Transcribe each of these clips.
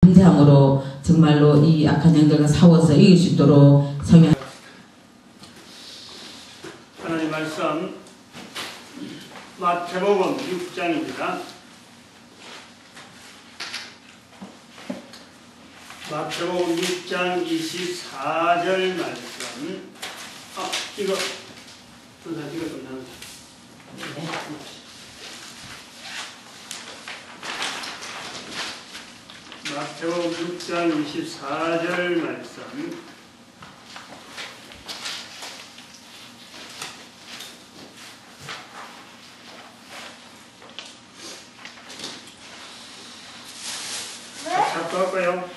함으로 정말로 이 악한 영들과 싸워서 이길 수 있도록 성령. 하나님 말씀 마태복음 6장입니다. 마태복음 6장 24절 말씀. 이거 선생님 이거 좀 나누자. 마태복음 6장 24절 말씀. 할까요?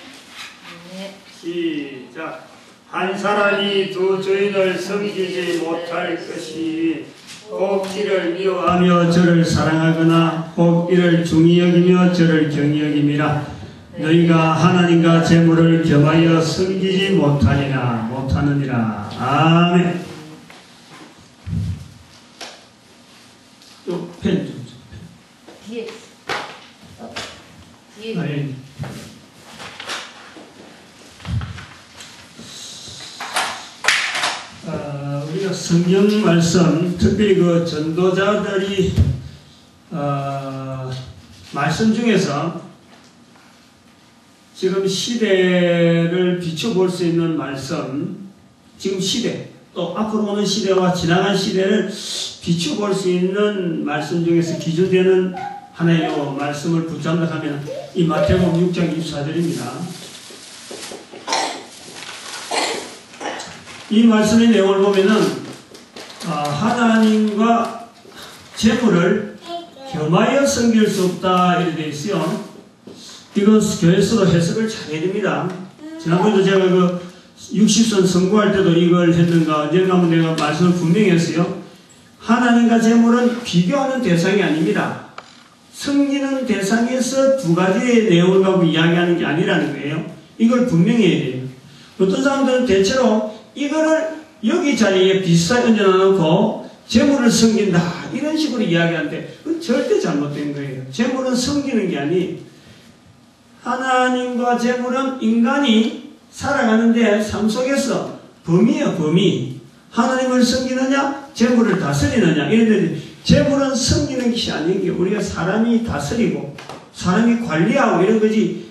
네. 시작. 한 사람이 두 주인을 섬기지 못할 것이 혹 이를 미워하며 저를 사랑하거나 혹 이를 중히 여기며 저를 경히 여김이라. 너희가 하나님과 재물을 겸하여 섬기지 못하느니라. 아멘. 또 펜 좀. 뒤에. 뒤에. 우리가 성경 말씀, 특별히 그 전도자들이 말씀 중에서 지금 시대를 비춰볼 수 있는 말씀, 지금 시대, 또 앞으로 오는 시대와 지나간 시대를 비춰볼 수 있는 말씀 중에서 기준되는 하나의 말씀을 붙잡는다 하면 이 마태복음 6장 24절입니다. 이 말씀의 내용을 보면은 하나님과 재물을 겸하여 섬길 수 없다 이렇게 되어 있어요. 이거 교회에서도 해석을 잘 해야 됩니다. 지난번에도 제가 그 60선 선고할 때도 이걸 했는가 언젠가 한번 내가 말씀을 분명히 했어요. 하나님과 재물은 비교하는 대상이 아닙니다. 섬기는 대상에서 두 가지의 내용을 갖고 이야기하는 게 아니라는 거예요. 이걸 분명히 해야 돼요. 어떤 사람들은 대체로 이거를 여기 자리에 비슷하게 얹어놓고 재물을 섬긴다 이런 식으로 이야기하는데 그건 절대 잘못된 거예요. 재물은 섬기는 게 아니, 하나님과 재물은 인간이 살아가는데 삶 속에서 범위예요. 범위. 하나님을 섬기느냐 재물을 다스리느냐 이런데 재물은 섬기는 것이 아닌 게 우리가 사람이 다스리고 사람이 관리하고 이런 거지.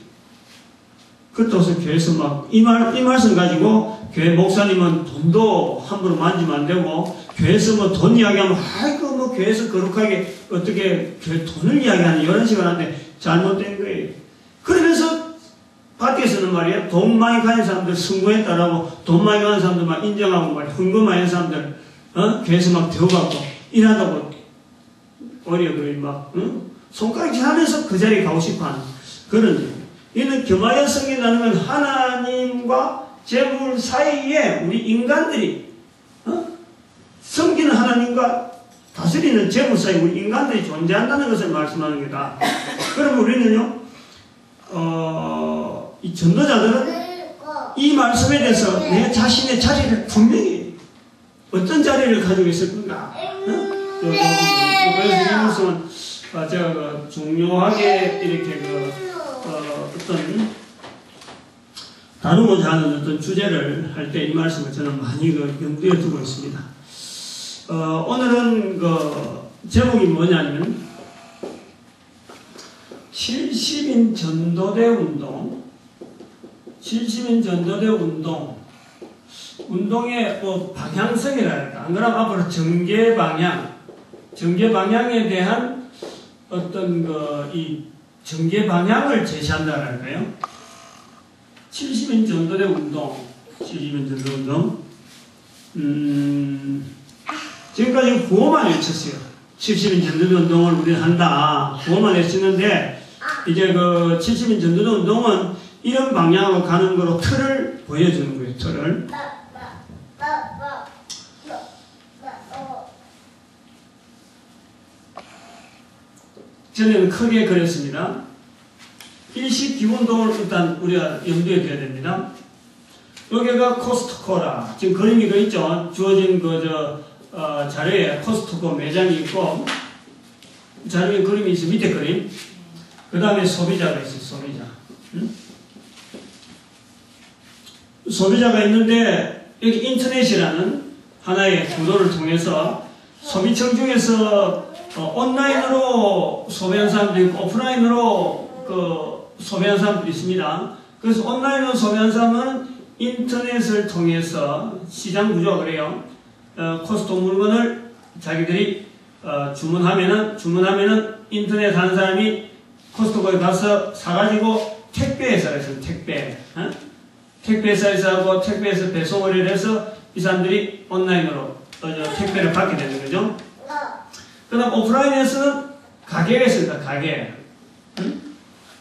그것도 교회에서 막 이 말씀 가지고 교회 목사님은 돈도 함부로 만지면 안 되고 교회에서 뭐 돈 이야기하면 아이고 뭐 교회에서 거룩하게 어떻게 교회 돈을 이야기하는 이런 식으로 하는데 잘못된 거예요. 그러면서 밖에서는 말이야 돈 많이 가진 사람들 승부했다라고 돈 많이 가진 사람들 막 인정하고 막 헌금 많이 하는 사람들 교회에서 막 대우받고 일하다고 어려워요. 막 손가락질 하면서 그 자리에 가고 싶어하는 그런 일. 이는 겸하여 섬긴다는 건 하나님과 재물 사이에 우리 인간들이 섬기는 하나님과 다스리는 재물 사이에 우리 인간들이 존재한다는 것을 말씀하는 거다. 그러면 우리는요 이 전도자들은 이 말씀에 대해서 내 자신의 자리를 분명히 어떤 자리를 가지고 있을 건가. 그래서 이 말씀은 제가 중요하게 이렇게 어떤 다루고자 하는 어떤 주제를 할 때 이 말씀을 저는 많이 염두에 두고 있습니다. 오늘은 제목이 뭐냐면 70인 전도대 운동. 70인 전도대 운동. 운동의 방향성이랄까. 안 그러면 앞으로 전개 방향에 대한 어떤 이 전개 방향을 제시한다랄까요? 70인 전도대 운동. 70인 전도대 운동. 지금까지 구호만 외쳤어요. 70인 전도대 운동을 우리는 한다. 구호만 외쳤는데, 이제 70인 전도대 운동은 이런 방향으로 가는 거로 틀을 보여주는 거예요. 틀을. 전에는 크게 그렸습니다. 일시 기본동을 일단 우리가 염두에 둬야 됩니다. 여기가 코스트코라. 지금 그림이 있죠? 주어진 자료에 코스트코 매장이 있고, 자료에 그림이 있어. 밑에 그림. 그 다음에 소비자가 있어요. 소비자. 응? 소비자가 있는데 여기 인터넷이라는 하나의 구도를 통해서 소비층 중에서 온라인으로 소비한 사람들이 있고 오프라인으로 소비한 사람들이 있습니다. 그래서 온라인으로 소비한 사람은 인터넷을 통해서 시장 구조가 그래요. 코스토 물건을 자기들이 주문하면은 인터넷 하는 사람이 코스토코에 가서 사가지고 택배회사에서 택배회사에서 하고 택배에서 배송을 해서 이 사람들이 온라인으로 택배를 받게 되는 거죠. 그 다음 오프라인에서는 가게가 있습니다. 가게.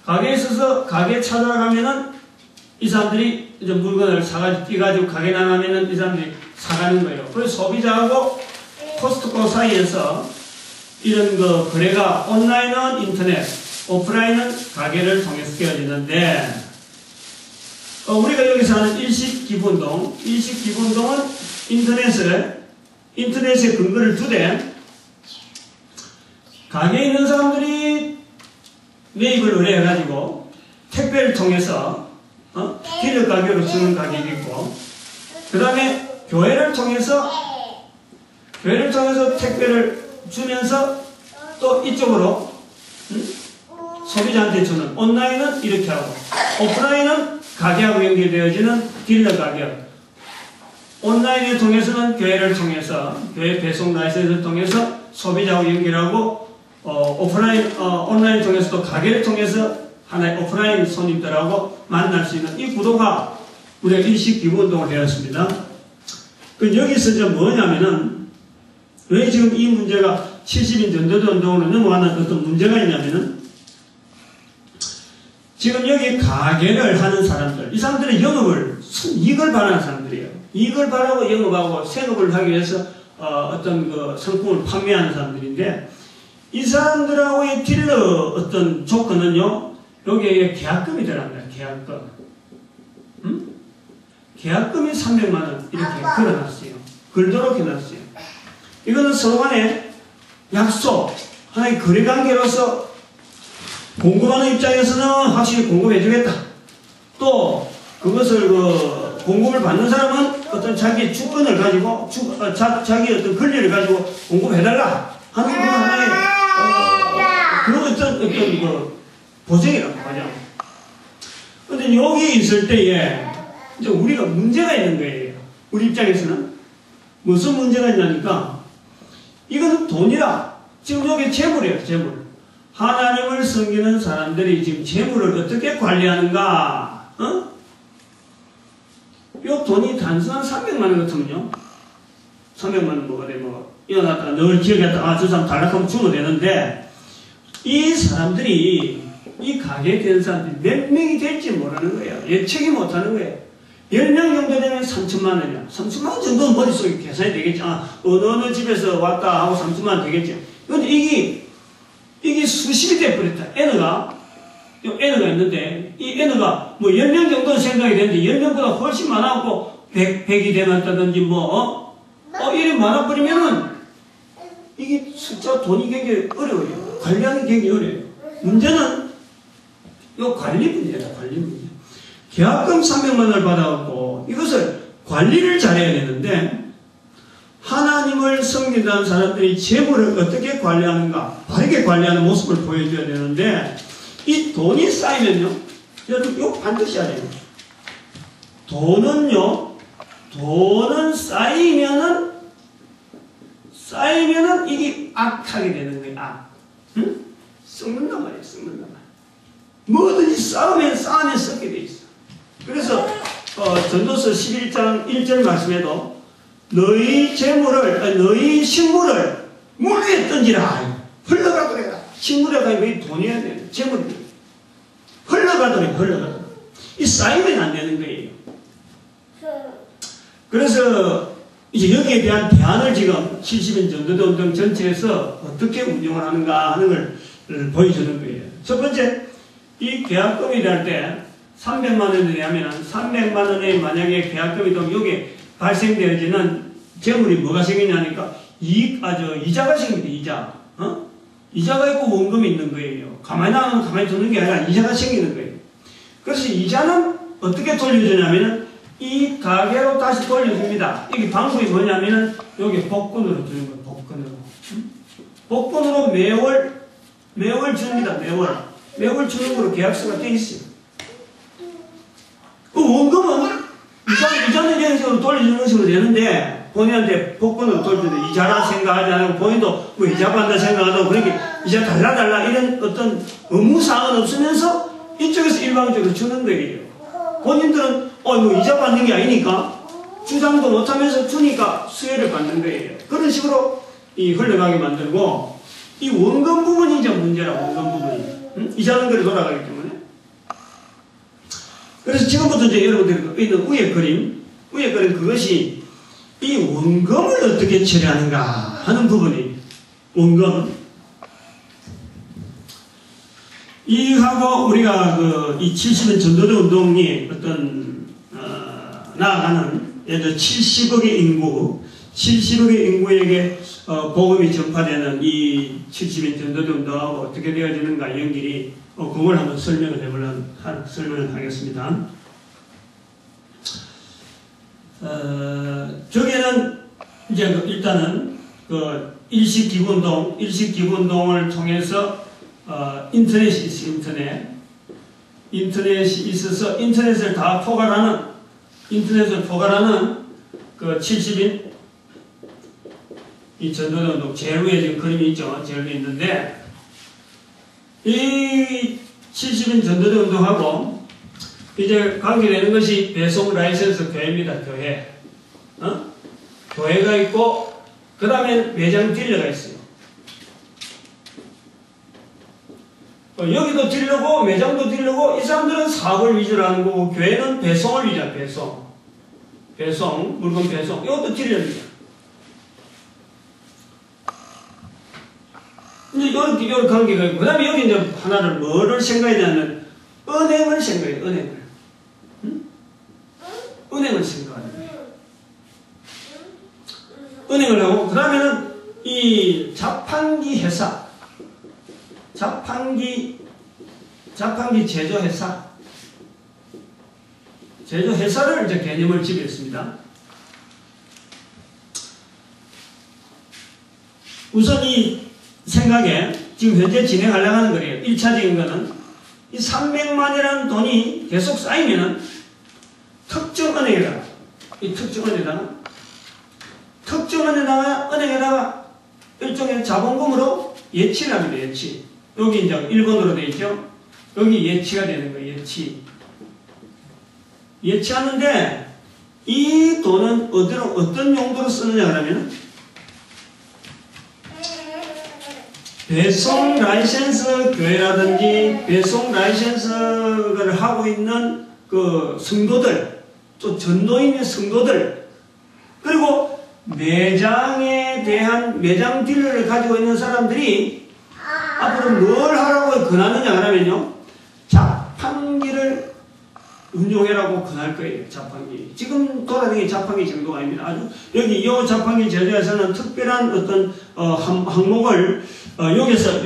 가게에 있어서 가게 찾아가면은 이 사람들이 이제 물건을 사가지고 뛰가지고 가게 나가면은 이 사람들이 사가는 거예요. 그래서 소비자하고 코스트코 사이에서 이런 거래가 온라인은 인터넷, 오프라인은 가게를 통해서 되어지는데 우리가 여기서 하는 일식기부운동, 일식기부운동은 인터넷에 근거를 두되 가게에 있는 사람들이 매입을 의뢰해가지고 택배를 통해서 딜러 가격으로 주는 가격이 있고 그 다음에 교회를 통해서 택배를 주면서 또 이쪽으로 소비자한테 주는 온라인은 이렇게 하고 오프라인은 가게하고 연결되어지는 딜러 가격 온라인을 통해서는 교회를 통해서 교회 배송 라이센스를 통해서 소비자하고 연결하고 온라인을 통해서도 가게를 통해서 하나의 오프라인 손님들하고 만날 수 있는 이 구도가 우리가 일식기부운동을 되었습니다. 여기서 이제 뭐냐면은 왜 지금 이 문제가 70인 전도도 운동으로 넘어가는 어떤 문제가 있냐면은 지금 여기 가게를 하는 사람들 이 사람들은 영업을 이익을 바라는 사람들이에요. 이익을 바라고 영업하고 생업을 하기 위해서 어떤 상품을 판매하는 사람들인데 이 사람들하고의 딜러 어떤 조건은요 여기에 계약금이 들어갑니다. 계약금이 300만원 이렇게 걸어놨어요. 걸도록 해놨어요. 이거는 서로 간에 약속, 하나의 거래관계로서 공급하는 입장에서는 확실히 공급해주겠다. 또 그것을 공급을 받는 사람은 어떤 자기의 주권을 가지고 자기의 어떤 권리를 가지고 공급해달라 하는 그런 하나의 그런 어떤 보장이라고 하죠. 근데 여기 있을 때에 이제 우리가 문제가 있는 거예요. 우리 입장에서는 무슨 문제가 있냐니까 이거는 돈이라. 지금 여기 재물이에요. 재물. 하나님을 섬기는 사람들이 지금 재물을 어떻게 관리하는가? 요 돈이 단순한 300만원 같으면요 300만원 뭐가 돼 일어났다가 늘 기억했다가 저 사람 달락하면 주면 되는데 이 사람들이 이 가게에 되는 사람들이 몇 명이 될지 모르는 거예요. 예측이 못하는 거예요. 10명 정도 되면 3천만원이야. 3천만원 정도는 머릿속에 계산이 되겠죠. 어느 집에서 왔다 하고 3천만원 되겠죠. 그런데 이게 수십이 돼버렸다. N가 있는데, 이 N가 10명 정도는 생각이 되는데, 10명보다 훨씬 많아갖고, 100이 되만다든지 이래 많아버리면은, 이게 숫자 돈이 굉장히 어려워요. 관리하기 굉장히 어려워요. 문제는, 요 관리 문제다, 관리 문제. 계약금 300만원을 받아갖고, 이것을 관리를 잘해야 되는데, 하나님을 섬긴다는 사람들이 재물을 어떻게 관리하는가, 바르게 관리하는 모습을 보여줘야 되는데, 이 돈이 쌓이면요, 여러분, 이거 반드시 알아야 돼요. 돈은 쌓이면은 이게 악하게 되는 거예요, 악. 응? 썩는단 말이에요, 썩는단 말이에요. 뭐든지 쌓으면 썩게 돼 있어. 그래서, 전도서 11장 1절 말씀에도, 너희 식물을 물 위에 던지라. 흘러가도록 해라. 식물에 가면 돈이어야 돼요. 재물이. 흘러가도록. 이 쌓이면 안 되는 거예요. 그래서 이제 여기에 대한 대안을 지금 70인 전도도 운동 전체에서 어떻게 운영을 하는가 하는 걸 보여주는 거예요. 첫 번째, 이 계약금이 될 때 300만 원이 되면 300만 원에 만약에 계약금이 되면 여기에 발생되어지는 재물이 뭐가 생기냐니까 이자가 생깁니다. 이자. 이자가 있고 원금이 있는 거예요. 가만히 나가면 가만히 두는 게 아니라 이자가 생기는 거예요. 그래서 이자는 어떻게 돌려주냐면은 이 가게로 다시 돌려줍니다. 이게 방법이 뭐냐면은 여기 복권으로 주는 거예요. 복권으로. 복권으로 매월 줍니다. 매월 주는 거로 계약서가 돼 있어요. 그 원금은 이자는 이런 식으로 돌려주는 식으로 되는데 본인한테 복권으로 돌려주는데 이자라 생각하지 않고 본인도 뭐 이자 받는다 생각하고 그렇게 이자 달라 이런 어떤 의무사항은 없으면서 이쪽에서 일방적으로 주는 거예요. 본인들은 뭐 이자 받는 게 아니니까 주장도 못하면서 주니까 수혜를 받는 거예요. 그런 식으로 흘러가게 만들고 이 원금 부분이 이제 문제라. 원금 부분이 이자 연결이 돌아가기 때문에. 그래서 지금부터 이제 여러분들이 있는 위에 그림 그것이 이 원금을 어떻게 처리하는가 하는 부분이 원금. 이하고 우리가 이 70년 전도대 운동이 어떤 나아가는 예를 들어 70억의 인구에게 복음이 전파되는 이 70년 전도대 운동하고 어떻게 되어지는가 연결이 그걸 한번 설명을 하겠습니다. 저기에는 이제 일단은 일식기구운동을 통해서 인터넷이 있어요. 인터넷이 있어서 인터넷을 포괄하는 그 70인 이 전도대 운동 제일 위에 지금 그림이 있죠. 제일 위에 있는데 이 70인 전도대 운동하고 이제 관계되는 것이 배송 라이센스 교회입니다. 교회. 교회가 있고 그 다음에 매장 딜러가 있어요. 여기도 딜러고 매장도 딜러고 이 사람들은 사업을 위주로 하는 거고 교회는 배송을 위주로 배송, 물건 배송 이것도 딜러입니다. 이제 이런 관계가 있고 그 다음에 여기 이제 하나를 뭐를 생각해야 되냐면 은행을 생각해야 돼. 은행을 생각하는 거예요. 은행을 하고 그 다음에는 이 자판기 회사 자판기 제조회사를 이제 개념을 지겠습니다. 우선 이 생각에 지금 현재 진행하려고 하는 거예요. 1차적인 거는 이 300만이라는 돈이 계속 쌓이면은 특정 은행에다가 은행에다가 일종의 자본금으로 예치를 합니다. 여기 이제 1번으로 되어 있죠. 여기 예치가 되는 거예요. 예치하는데 이 돈은 어떤 용도로 쓰느냐 그러면 배송 라이센스 교회라든지 배송 라이센스를 하고 있는 그 성도들 또 전도인의 성도들 그리고 매장에 대한 매장 딜러를 가지고 있는 사람들이 앞으로 뭘 하라고 권하느냐 하면요 자판기를 운용해라고 권할 거예요. 자판기 지금 돌아다니는 자판기 정도가 아닙니다. 아주 여기 이 자판기 제조에서는 특별한 어떤 항목을 여기서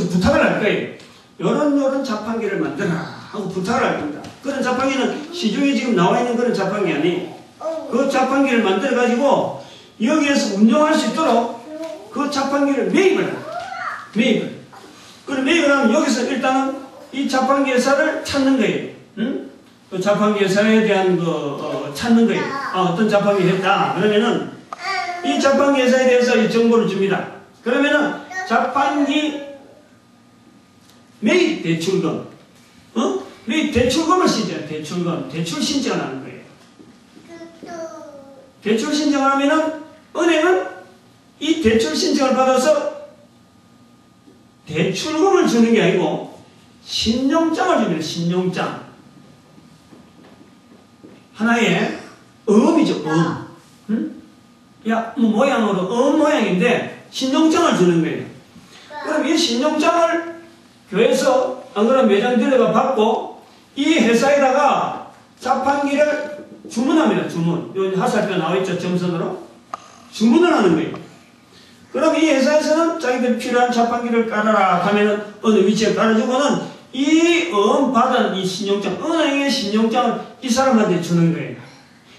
부탁을 할 거예요. 요런 자판기를 만들어라 하고 부탁을 할 겁니다. 그런 자판기는 시중에 지금 나와 있는 그런 자판기 아니에요. 그 자판기를 만들어 가지고 여기에서 운영할 수 있도록 그 자판기를 매입을 하면 여기서 일단은 이 자판기 회사를 찾는 거예요. 그 자판기 회사에 대한 찾는 거예요. 어떤 자판기 했다. 그러면은 이 자판기 회사에 대해서 이 정보를 줍니다. 그러면은 자판기 매입 대출금, 매입 대출금을 신청해요. 대출 신청을 하는 거예요. 대출 신청을 하면은 은행은 이 대출 신청을 받아서 대출금을 주는 게 아니고 신용장을 줍니다. 신용장. 하나의 어음이죠. 모양으로 어음 모양인데 신용장을 주는 거예요. 그럼 이 신용장을 교회에서 안 그러면 매장 딜러가 받고 이 회사에다가 자판기를 주문합니다. 여기 하살표가 나와있죠. 점선으로. 주문을 하는 거예요. 그럼 이 회사에서는 자기들 필요한 자판기를 깔아라 하면은 어느 위치에 깔아주고는 이 받은 이 신용장, 은행의 신용장을 이 사람한테 주는 거예요.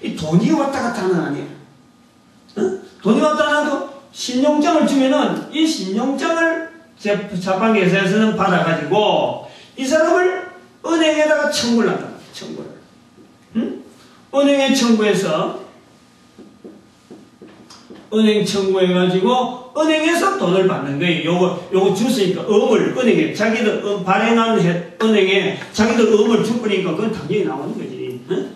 이 돈이 왔다 갔다 하는 거 아니에요. 어? 돈이 왔다 갔다 신용장을 주면은 이 신용장을 자판기에서는 받아가지고 이 사람을 은행에다가 청구를 한다. 청구를. 응? 은행에 청구해서 은행 청구해가지고 은행에서 돈을 받는 거예요. 요거 줬으니까 어음을 은행에 자기들 발행한 은행에 자기들 어음을 줄 거니까 그건 당연히 나오는 거지. 응?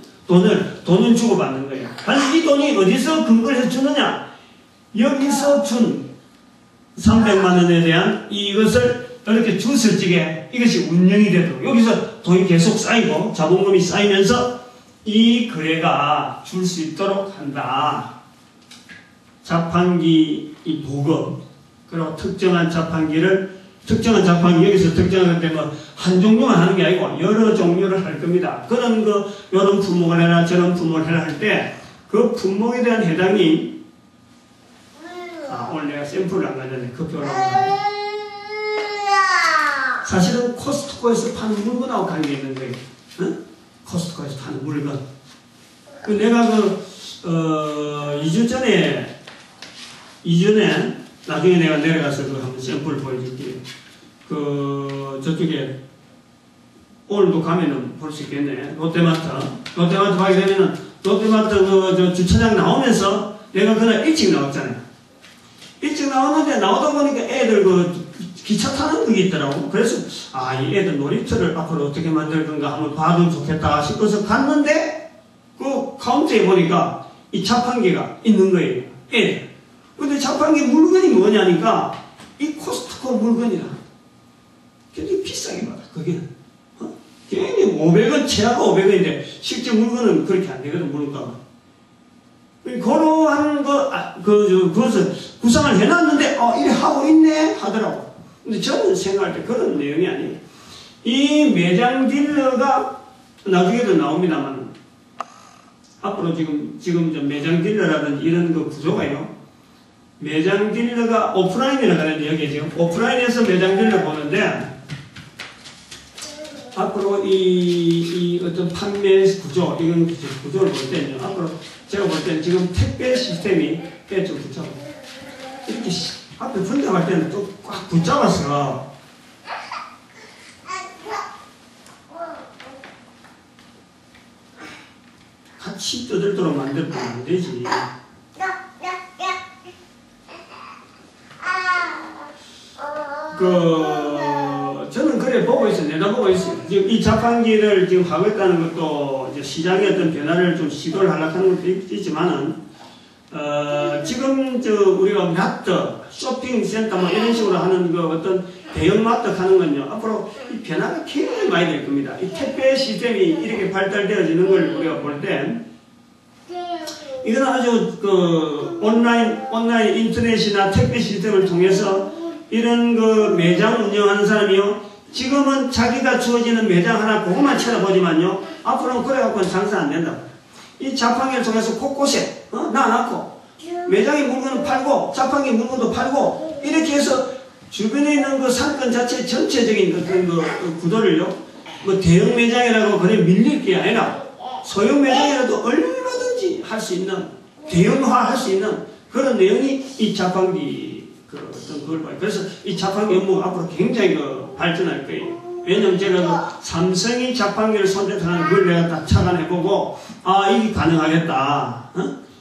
돈을 주고 받는 거예요. 아니 이 돈이 어디서 근거를 해서 주느냐? 여기서 준 300만 원에 대한 이것을 이렇게 줬을 적에 이것이 운영이 되도록 여기서 돈이 계속 쌓이고 자본금이 쌓이면서 이 거래가 줄 수 있도록 한다. 자판기 이 보급 그리고 특정한 자판기 여기서 특정한 때뭐 한 종류만 하는 게 아니고 여러 종류를 할 겁니다. 그런 이런 품목을 해라 저런 품목을 해라 할 때 그 품목에 대한 해당이 오늘 내가 샘플을 안 가졌네. 급표를 안 가졌네. 사실은 코스트코에서 파는 물건하고 관계 있는 거예요. 응? 코스트코에서 파는 물건. 내가 2주 전에 나중에 내가 내려가서 한번 샘플을 보여줄게요. 저쪽에 오늘도 가면은 볼 수 있겠네. 롯데마트 가게 되면은 롯데마트 주차장 나오면서 내가 그날 일찍 나왔잖아요. 일찍 나왔는데 나오다 보니까 애들 기차 타는 그게 있더라고. 그래서 이 애들 놀이터를 앞으로 어떻게 만들 건가 한번 봐도 좋겠다 싶어서 갔는데 그 카운터에 보니까 이 자판기가 있는 거예요. 애들. 근데 자판기 물건이 뭐냐니까 이 코스트코 물건이라 굉장히 비싸게 받아. 그게 굉장히 500원 최하가 500원인데 실제 물건은 그렇게 안 되거든. 물건가 그러한 그것을 구상을 해놨는데 이래 하고 있네 하더라고. 근데 저는 생각할 때 그런 내용이 아니에요. 이 매장 딜러가 나중에도 나옵니다만 앞으로 지금 매장 딜러라든지 이런 구조가요. 매장 딜러가 오프라인이라고 하는데 여기 지금 오프라인에서 매장 딜러 보는데 앞으로 이 어떤 판매 구조 이런 구조를 볼 때는요. 앞으로 제가 볼 때는 지금 택배 시스템이 좀 붙잡아 이렇게 앞에 분장할 때는 또 꽉 붙잡아서 같이 떠들도록 만들면 안 되지. 저는 그래 보고 있어요. 내다보고 있어요. 지금 이 자판기를 지금 하고 있다는 것도 이제 시장의 어떤 변화를 좀 시도를 하려고 하는 것도 있지만은, 지금 우리가 마트, 쇼핑센터 뭐 이런 식으로 하는 어떤 대형 마트 하는 건요, 앞으로 이 변화가 굉장히 많이 될 겁니다. 이 택배 시스템이 이렇게 발달되어지는 걸 우리가 볼 때, 이건 아주 온라인 인터넷이나 택배 시스템을 통해서 이런 매장 운영하는 사람이요, 지금은 자기가 주어지는 매장 하나 그것만 쳐다보지만요, 앞으로는 그래갖고는 장사 안 된다. 이 자판기를 통해서 곳곳에 놔놨고 매장에 물건을 팔고 자판기 물건도 팔고 이렇게 해서 주변에 있는 상권 자체 전체적인 어떤 구도를요, 대형 매장이라고 그래 밀릴 게 아니라 소형 매장이라도 얼마든지 할 수 있는, 대형화할 수 있는 그런 내용이 이 자판기 어떤 그걸 봐요. 그래서 이 자판기 업무가 앞으로 굉장히 발전할 거예요. 왜냐면 제가 삼성이 자판기를 선택하는 걸 내가 다 착안해보고, 이게 가능하겠다.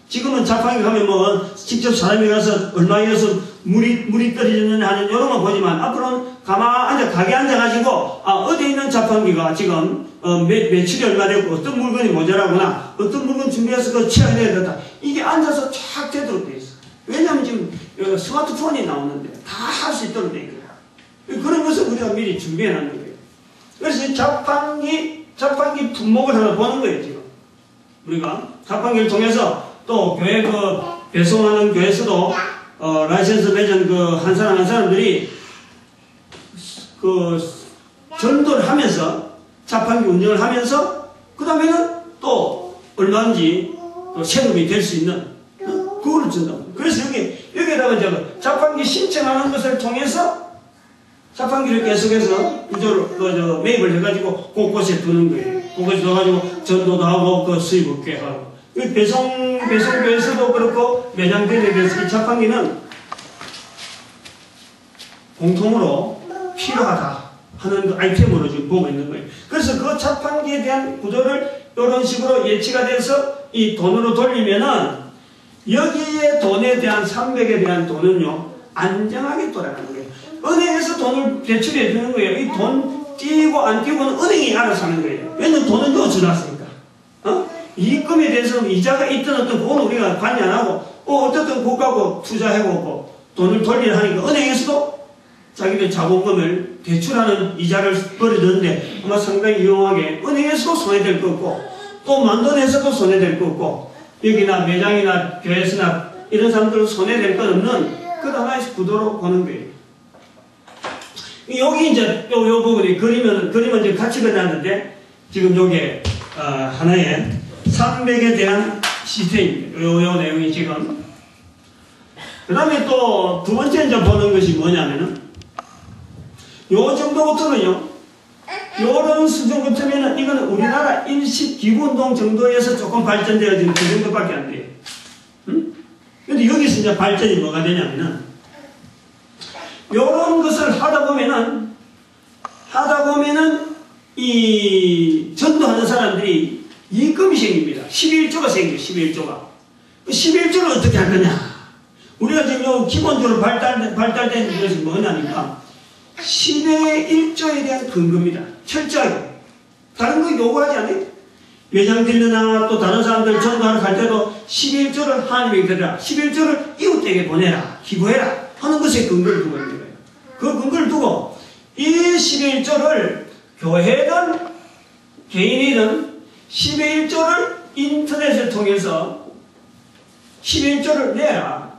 지금은 자판기 가면 직접 사람이 가서 얼마여서 물이 떨어지느냐 하는 이런 거 보지만, 앞으로는 가게 앉아가지고, 어디 있는 자판기가 지금, 매출이 얼마 되고, 어떤 물건이 모자라거나, 어떤 물건 준비해서 그거 채워내야 된다. 이게 앉아서 쫙 되도록 돼 있어. 왜냐면 지금 스마트폰이 나오는데, 다 할 수 있도록 돼 있거든. 그런 것을 우리가 미리 준비해 놓는 거예요. 그래서 이 자판기 품목을 하나 보는 거예요, 지금. 우리가 자판기를 통해서 또 교회 배송하는 교회에서도 라이센스 맺은 한 사람들이 전도를 하면서 자판기 운영을 하면서 그 다음에는 또 얼마인지 세금이 될 수 있는 그거를 준다고. 그래서 여기다가 자판기 신청하는 것을 통해서 자판기를 계속해서 구조를 매입을 해가지고 곳곳에 두는 거예요. 곳곳에 둬가지고 전도도 하고 그 수입 얻게 하고. 배송교에서도 그렇고 매장들에 대해서 이 자판기는 공통으로 필요하다 하는 그 아이템으로 지금 보고 있는 거예요. 그래서 그 자판기에 대한 구조를 이런 식으로 예치가 돼서 이 돈으로 돌리면은 여기에 돈에 대한 300에 대한 돈은요 안정하게 돌아가는 거예요. 은행에서 돈을 대출해 주는 거예요. 이 돈 띄고 안 띄고는 은행이 알아서 하는 거예요. 왜냐면 돈은 넣어주놨으니까. 이익금에 대해서 이자가 있든 어떤 그건 우리가 관여 안 하고 어쨌든 국가고 투자해보고 돈을 돌리려 하니까 은행에서도 자기들 자본금을 대출하는 이자를 벌어주는데 아마 상당히 유용하게 은행에서도 손해될 거 없고 또 만돈에서도 손해될 거 없고 여기나 매장이나 교회에서나 이런 사람들은 손해될 건 없는 그 하나의 구도로 보는 거예요. 여기 이제 요 부분이 그림은 이제 같이 그려놨는데 지금 요게 하나의 300에 대한 시스템입니다. 요 내용이 지금. 그 다음에 또 두 번째 이제 보는 것이 뭐냐면은 요 정도부터는요, 요런 수준 같으면은 이거는 우리나라 일식 기부운동 정도에서 조금 발전되어지는 그 정도밖에 안 돼요. 응? 근데 여기서 이제 발전이 뭐가 되냐면은 요런 것을 하다 보면은 이 전도하는 사람들이 이익금이 생깁니다. 11조가 생겨요. 11조가. 그 11조를 어떻게 할 거냐? 우리가 지금 요 기본적으로 발달된 것이 뭐냐니까 10의 1조에 대한 근거입니다. 철저하게. 다른 거 요구하지 않아요? 매장 딜러나 또 다른 사람들 전도하러 갈 때도 11조를 하나님에게 드려라. 11조를 이웃에게 보내라. 기부해라. 하는 것에 근거를 두고 있는 거예요. 그 근거를 두고 이 11조를 교회든 개인이든 10의 1조를 인터넷을 통해서 11조를 내라.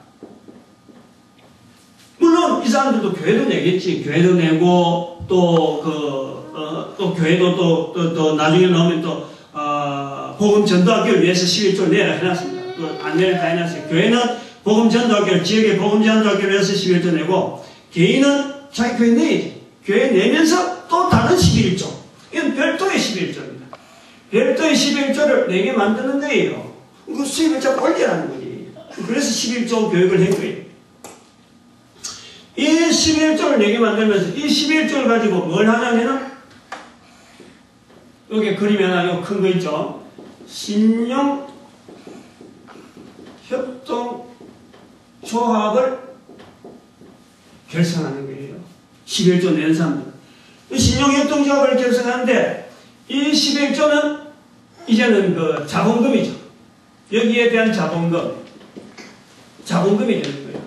물론 이 사람들도 교회도 내겠지. 교회도 내고 또 교회도 또 나중에 나오면 또 복음 전도학교를 위해서 11조를 내라 해놨습니다. 그 안내를 다 해놨어요. 교회는 복음 전도학교 지역의 복음 전도학교를 위해서 11조 내고 개인은 자기 교회 내야지. 교회 내면서 또 다른 11조. 이건 별도의 11조입니다. 별도의 11조를 내게 만드는 거예요. 그 수입을 자꾸 올리라는 거지. 그래서 11조 교육을 한 거예요. 이 11조를 내게 만들면서 이 11조를 가지고 뭘 하냐면은 여기 그림에 하나 큰 거 있죠. 신용 협동 조합을 결성하는 거예요. 11조 낸 사람들. 이 신용 협동 조합을 결성하는데 이 11조는 이제는 그 자본금이죠. 여기에 대한 자본금이 되는 거예요.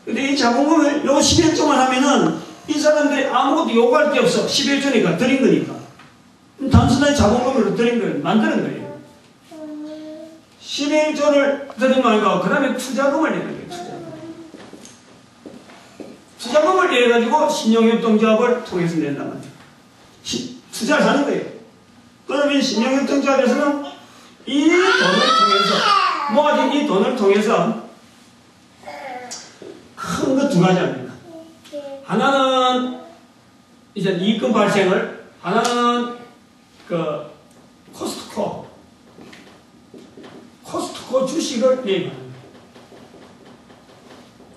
근데 이 자본금을 요 11조만 하면은 이 사람들이 아무것도 요구할 게 없어. 11조니까 드린 거니까. 단순하게 자본금으로 드린 거예요. 만드는 거예요. 11조를 드린 거니까 그 다음에 투자금을 내는 거예요. 투자금을 내가지고 신용협동조합을 통해서 낸단 말이에요. 투자를 하는 거예요. 그러면 신용협동조합에서는 이 돈을 통해서 모아진 이 돈을 통해서 큰 거 두 가지 합니다. 하나는 이제 이익금 발생을, 하나는 그 코스트코 주식을 매입하는 거예요.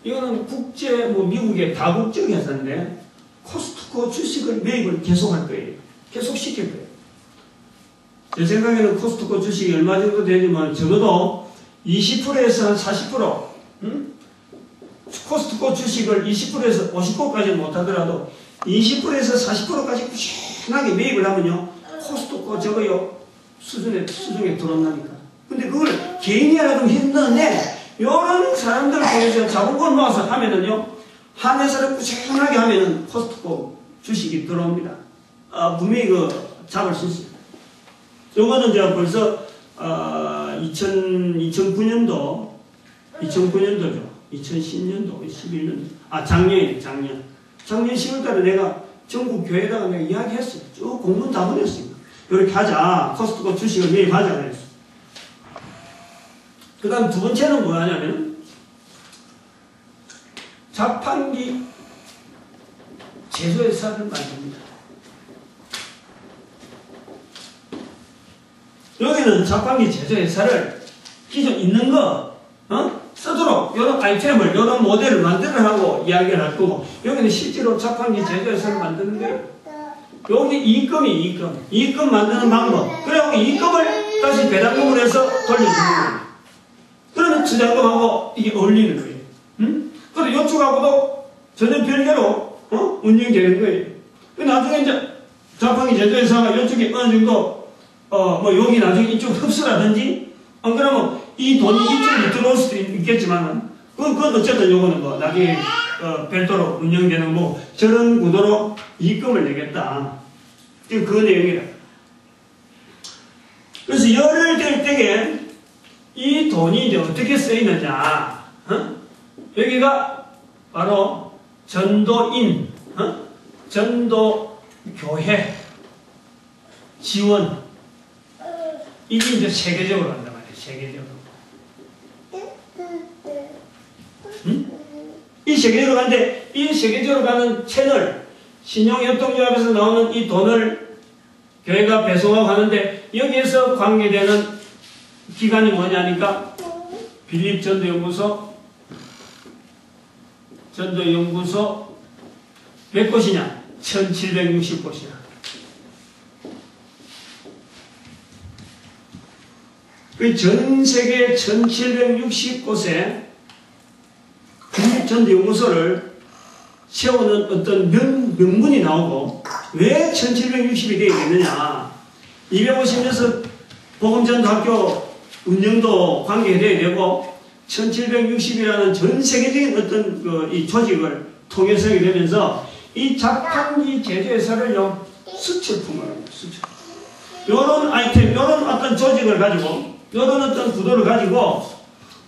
이거는 국제 미국의 다국적 회사인데 코스트코 주식을 매입을 계속할 거예요. 계속 시킬 거예요. 제 생각에는 코스트코 주식이 얼마 정도 되지만 적어도 20%에서 한 40%, 코스트코 주식을 20%에서 50%까지는 못하더라도 20%에서 40%까지 꾸준하게 매입을 하면요, 코스트코 저거요 수준에 들어온다니까. 근데 그걸 개인이 하라고 힘드는데 이런 사람들을 통해서 자본금을 모아서 하면은요, 한 회사를 꾸준하게 하면은 코스트코 주식이 들어옵니다. 분명히 잡을 수 있습니다. 요거는 제가 벌써 2009년도죠. 2010년도, 11년도. 작년 10월달에 내가 전국 교회에다가 내가 이야기했어요. 쭉 공문 다 보냈습니다. 이렇게 하자. 코스트코 주식을 매입하자 그랬어요. 그 다음 두 번째는 뭐냐면 자판기 제조회사를 만듭니다. 여기는 자판기 제조회사를 기존 있는 거 쓰도록 이런 아이템을, 이런 모델을 만들으라고 이야기를 할 거고, 여기는 실제로 자판기 제조회사를 만드는 거예요. 여기 이익금 만드는 방법. 그래갖고 이익금을 다시 배당금을 해서 돌려주는 거예요. 그러면 투자금하고 이게 어울리는 거예요. 그리고 이쪽하고도 전혀 별개로 운영되는 거예요. 나중에 이제 자판기 제조회사가 이쪽에 어느 정도 뭐 여기 나중에 이쪽 흡수라든지 안 그러면 이 돈이 이쪽으로 들어올 수도 있겠지만 그건 어쨌든 요거는 뭐 나중에 별도로 운영되는 뭐 저런 구도로 이익금을 내겠다. 지금 그 내용이다. 그래서 열을 될 때에 이 돈이 이제 어떻게 쓰이느냐. 여기가 바로 전도인, 전도교회 지원. 이게 이제 세계적으로 한단 말이에요. 세계적으로. 이 세계적으로 가는데, 이 세계적으로 가는 채널, 신용협동조합에서 나오는 이 돈을 교회가 배송하고 하는데, 여기에서 관계되는 기관이 뭐냐니까, 빌립 전도연구소 몇 곳이냐? 1760곳이야. 그 전 세계 1760곳에 국립전도연구소를 세우는 어떤 명분이 나오고, 왜 1760이 되어 있느냐. 250년서 복음전도학교 운영도 관계되어야 되고, 1760이라는 전 세계적인 어떤 이 조직을 통해서 하게 되면서, 이 자판기 제조회사를요, 수출품을 합니다. 수출. 요런 아이템, 요런 어떤 조직을 가지고, 요런 어떤 구도를 가지고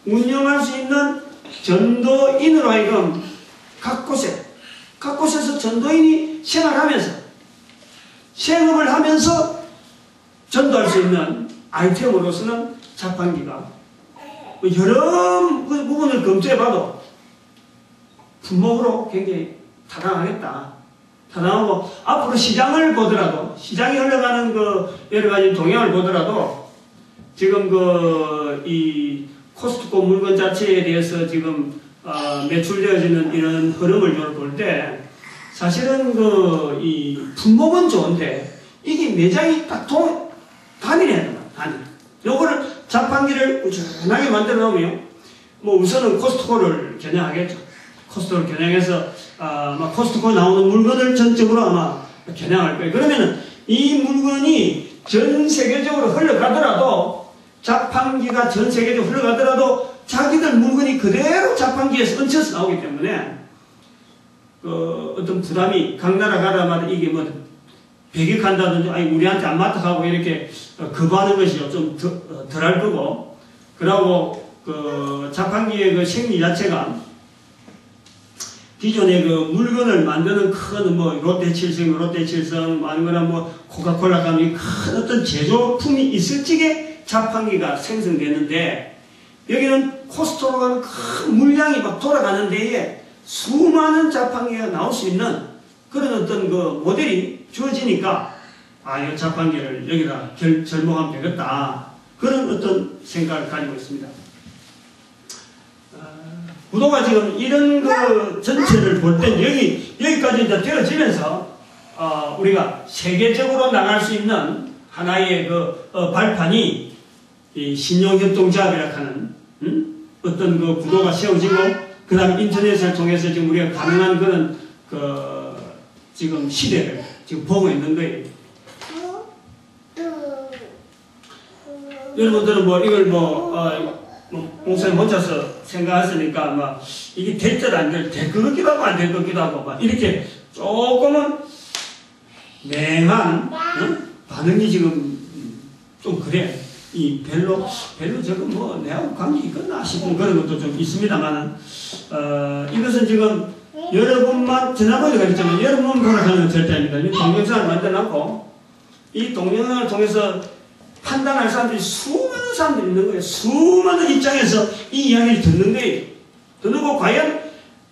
운영할 수 있는 전도인으로 하여금 각 곳에서 전도인이 생활을 하면서 전도할 수 있는 아이템으로서는 자판기가 여러 부분을 검토해봐도 품목으로 굉장히 타당하겠다. 타당하고 앞으로 시장을 보더라도, 시장이 흘러가는 여러 가지 동향을 보더라도 지금 이 코스트코 물건 자체에 대해서 지금 매출되어지는 이런 흐름을 볼 때 사실은 이 품목은 좋은데 이게 매장이 딱 단일해야 된다. 단일. 요거를 자판기를 우연하게 만들어 놓으면 뭐 우선은 코스트코를 겨냥하겠죠. 코스트코를 겨냥해서 아마 코스트코 나오는 물건을 전적으로 아마 겨냥할 거예요. 그러면은 이 물건이 전 세계적으로 흘러가더라도, 자판기가 전 세계적으로 흘러가더라도 자기들 물건이 그대로 자판기에서 얹혀서 나오기 때문에 어떤 부담이 각 나라 가라마다 이게 뭐 배격한다든지 아니 우리한테 안 맞다 하고 이렇게 거부하는 것이 좀 덜할 거고, 그러고 자판기의 그 생리 자체가 기존의 물건을 만드는 큰 롯데칠성 아니거나 뭐 코카콜라 가면 큰 어떤 제조품이 있을 적에 자판기가 생성되는데, 여기는 코스트코로 가는 큰 물량이 막 돌아가는 데에 수많은 자판기가 나올 수 있는 그런 어떤 모델이 주어지니까, 이 자판기를 여기다 접목하면 되겠다. 그런 어떤 생각을 가지고 있습니다. 구도가 지금 이런 전체를 볼 땐 여기까지 이제 되어지면서, 우리가 세계적으로 나갈 수 있는 하나의 발판이 이 신용협동조합이라고 하는, 어떤 구도가 세워지고, 그 다음에 인터넷을 통해서 지금 우리가 가능한 그런, 지금 시대를 지금 보고 있는 거예요. 여러분들은 이걸 목사님 혼자서 생각하시니까 이게 될 듯 안 될 것 같기도 하고 안 될 것 같기도 하고 이렇게 조금은 맹한 반응이 지금 좀 그래. 별로 저거 내하고 관계 있겠나 싶은 그런 것도 좀 있습니다만은, 이것은 지금 여러분만, 지난번에 그랬지만 여러분만 보라하는 건 절대 아닙니다. 이 동영상을 만들어놓고 이 동영상을 통해서 판단할 사람들이 수많은 사람들이 있는 거예요. 수많은 입장에서 이 이야기를 듣는 거예요. 듣고 과연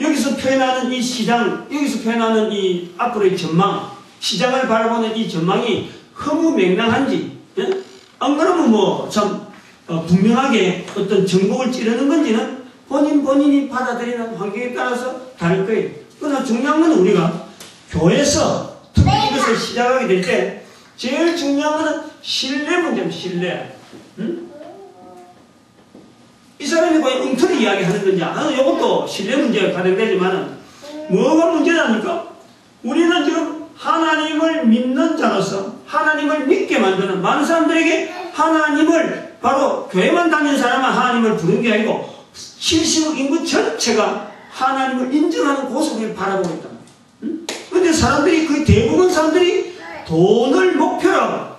여기서 표현하는 이 시장, 여기서 표현하는 이 앞으로의 전망, 시장을 바라보는 이 전망이 허무맹랑한지, 예? 안 그러면 뭐 참 분명하게 어떤 정복을 찌르는 건지는 본인이 받아들이는 환경에 따라서 다를 거예요. 그러나 중요한 건 우리가 교회에서 특히 이것을 시작하게 될 때 제일 중요한 것은 신뢰 문제입니다. 신뢰. 응? 이 사람이 거의 엉터리 이야기하는 건지 이것도 신뢰 문제가 가능되지만 뭐가 문제냐니까 우리는 지금 하나님을 믿는 자로서 하나님을 믿게 만드는 많은 사람들에게 하나님을 바로 교회만 다니는 사람은 하나님을 부른 게 아니고 70억 인구 전체가 하나님을 인정하는 고속을 바라보고 있다. 그런데 사람들이 거의 대부분 사람들이 돈을 목표로 하고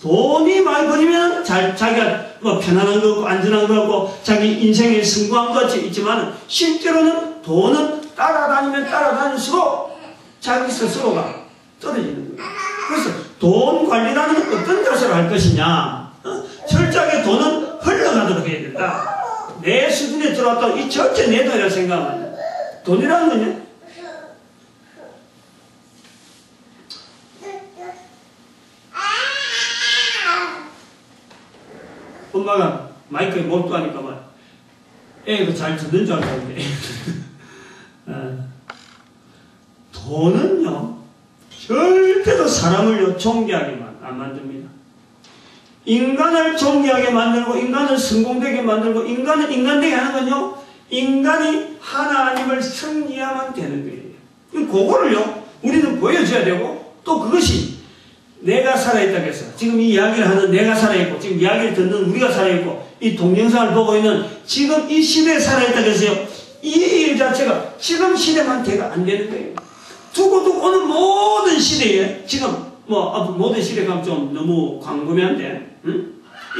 돈이 많이 벌이면 자기가 뭐 편안한 거 같고 안전한 거 같고 자기 인생에 성공한 것 같이 있지만 실제로는 돈은 따라다닐수록 자기 스스로가 떨어지는 거예요. 그래서 돈 관리라는 어떤 것을 할 것이냐 철저하게 돈은 흘러가도록 해야 된다. 내 수준에 들어왔다고 이 전체 내 돈이라고 생각하면 돈이라는 건요 엄마가 마이크에 몰두하니까 막 애가 잘 듣는 줄 알았는데 돈은요 절대로 사람을요 존귀하게만 안 만듭니다. 인간을 존귀하게 만들고 인간을 성공되게 만들고 인간을 인간되게 하는 건요 인간이 하나님을 승리하면 되는 거예요. 그거를요 우리는 보여줘야 되고 또 그것이 내가 살아있다고 해서 지금 이 이야기를 하는 내가 살아있고 지금 이야기를 듣는 우리가 살아있고 이 동영상을 보고 있는 지금 이 시대에 살아있다고 해서요 이 일 자체가 지금 시대만 돼가 안 되는 거예요. 두고 어느 모든 시대에 지금 모든 시대가 좀 너무 광범위한데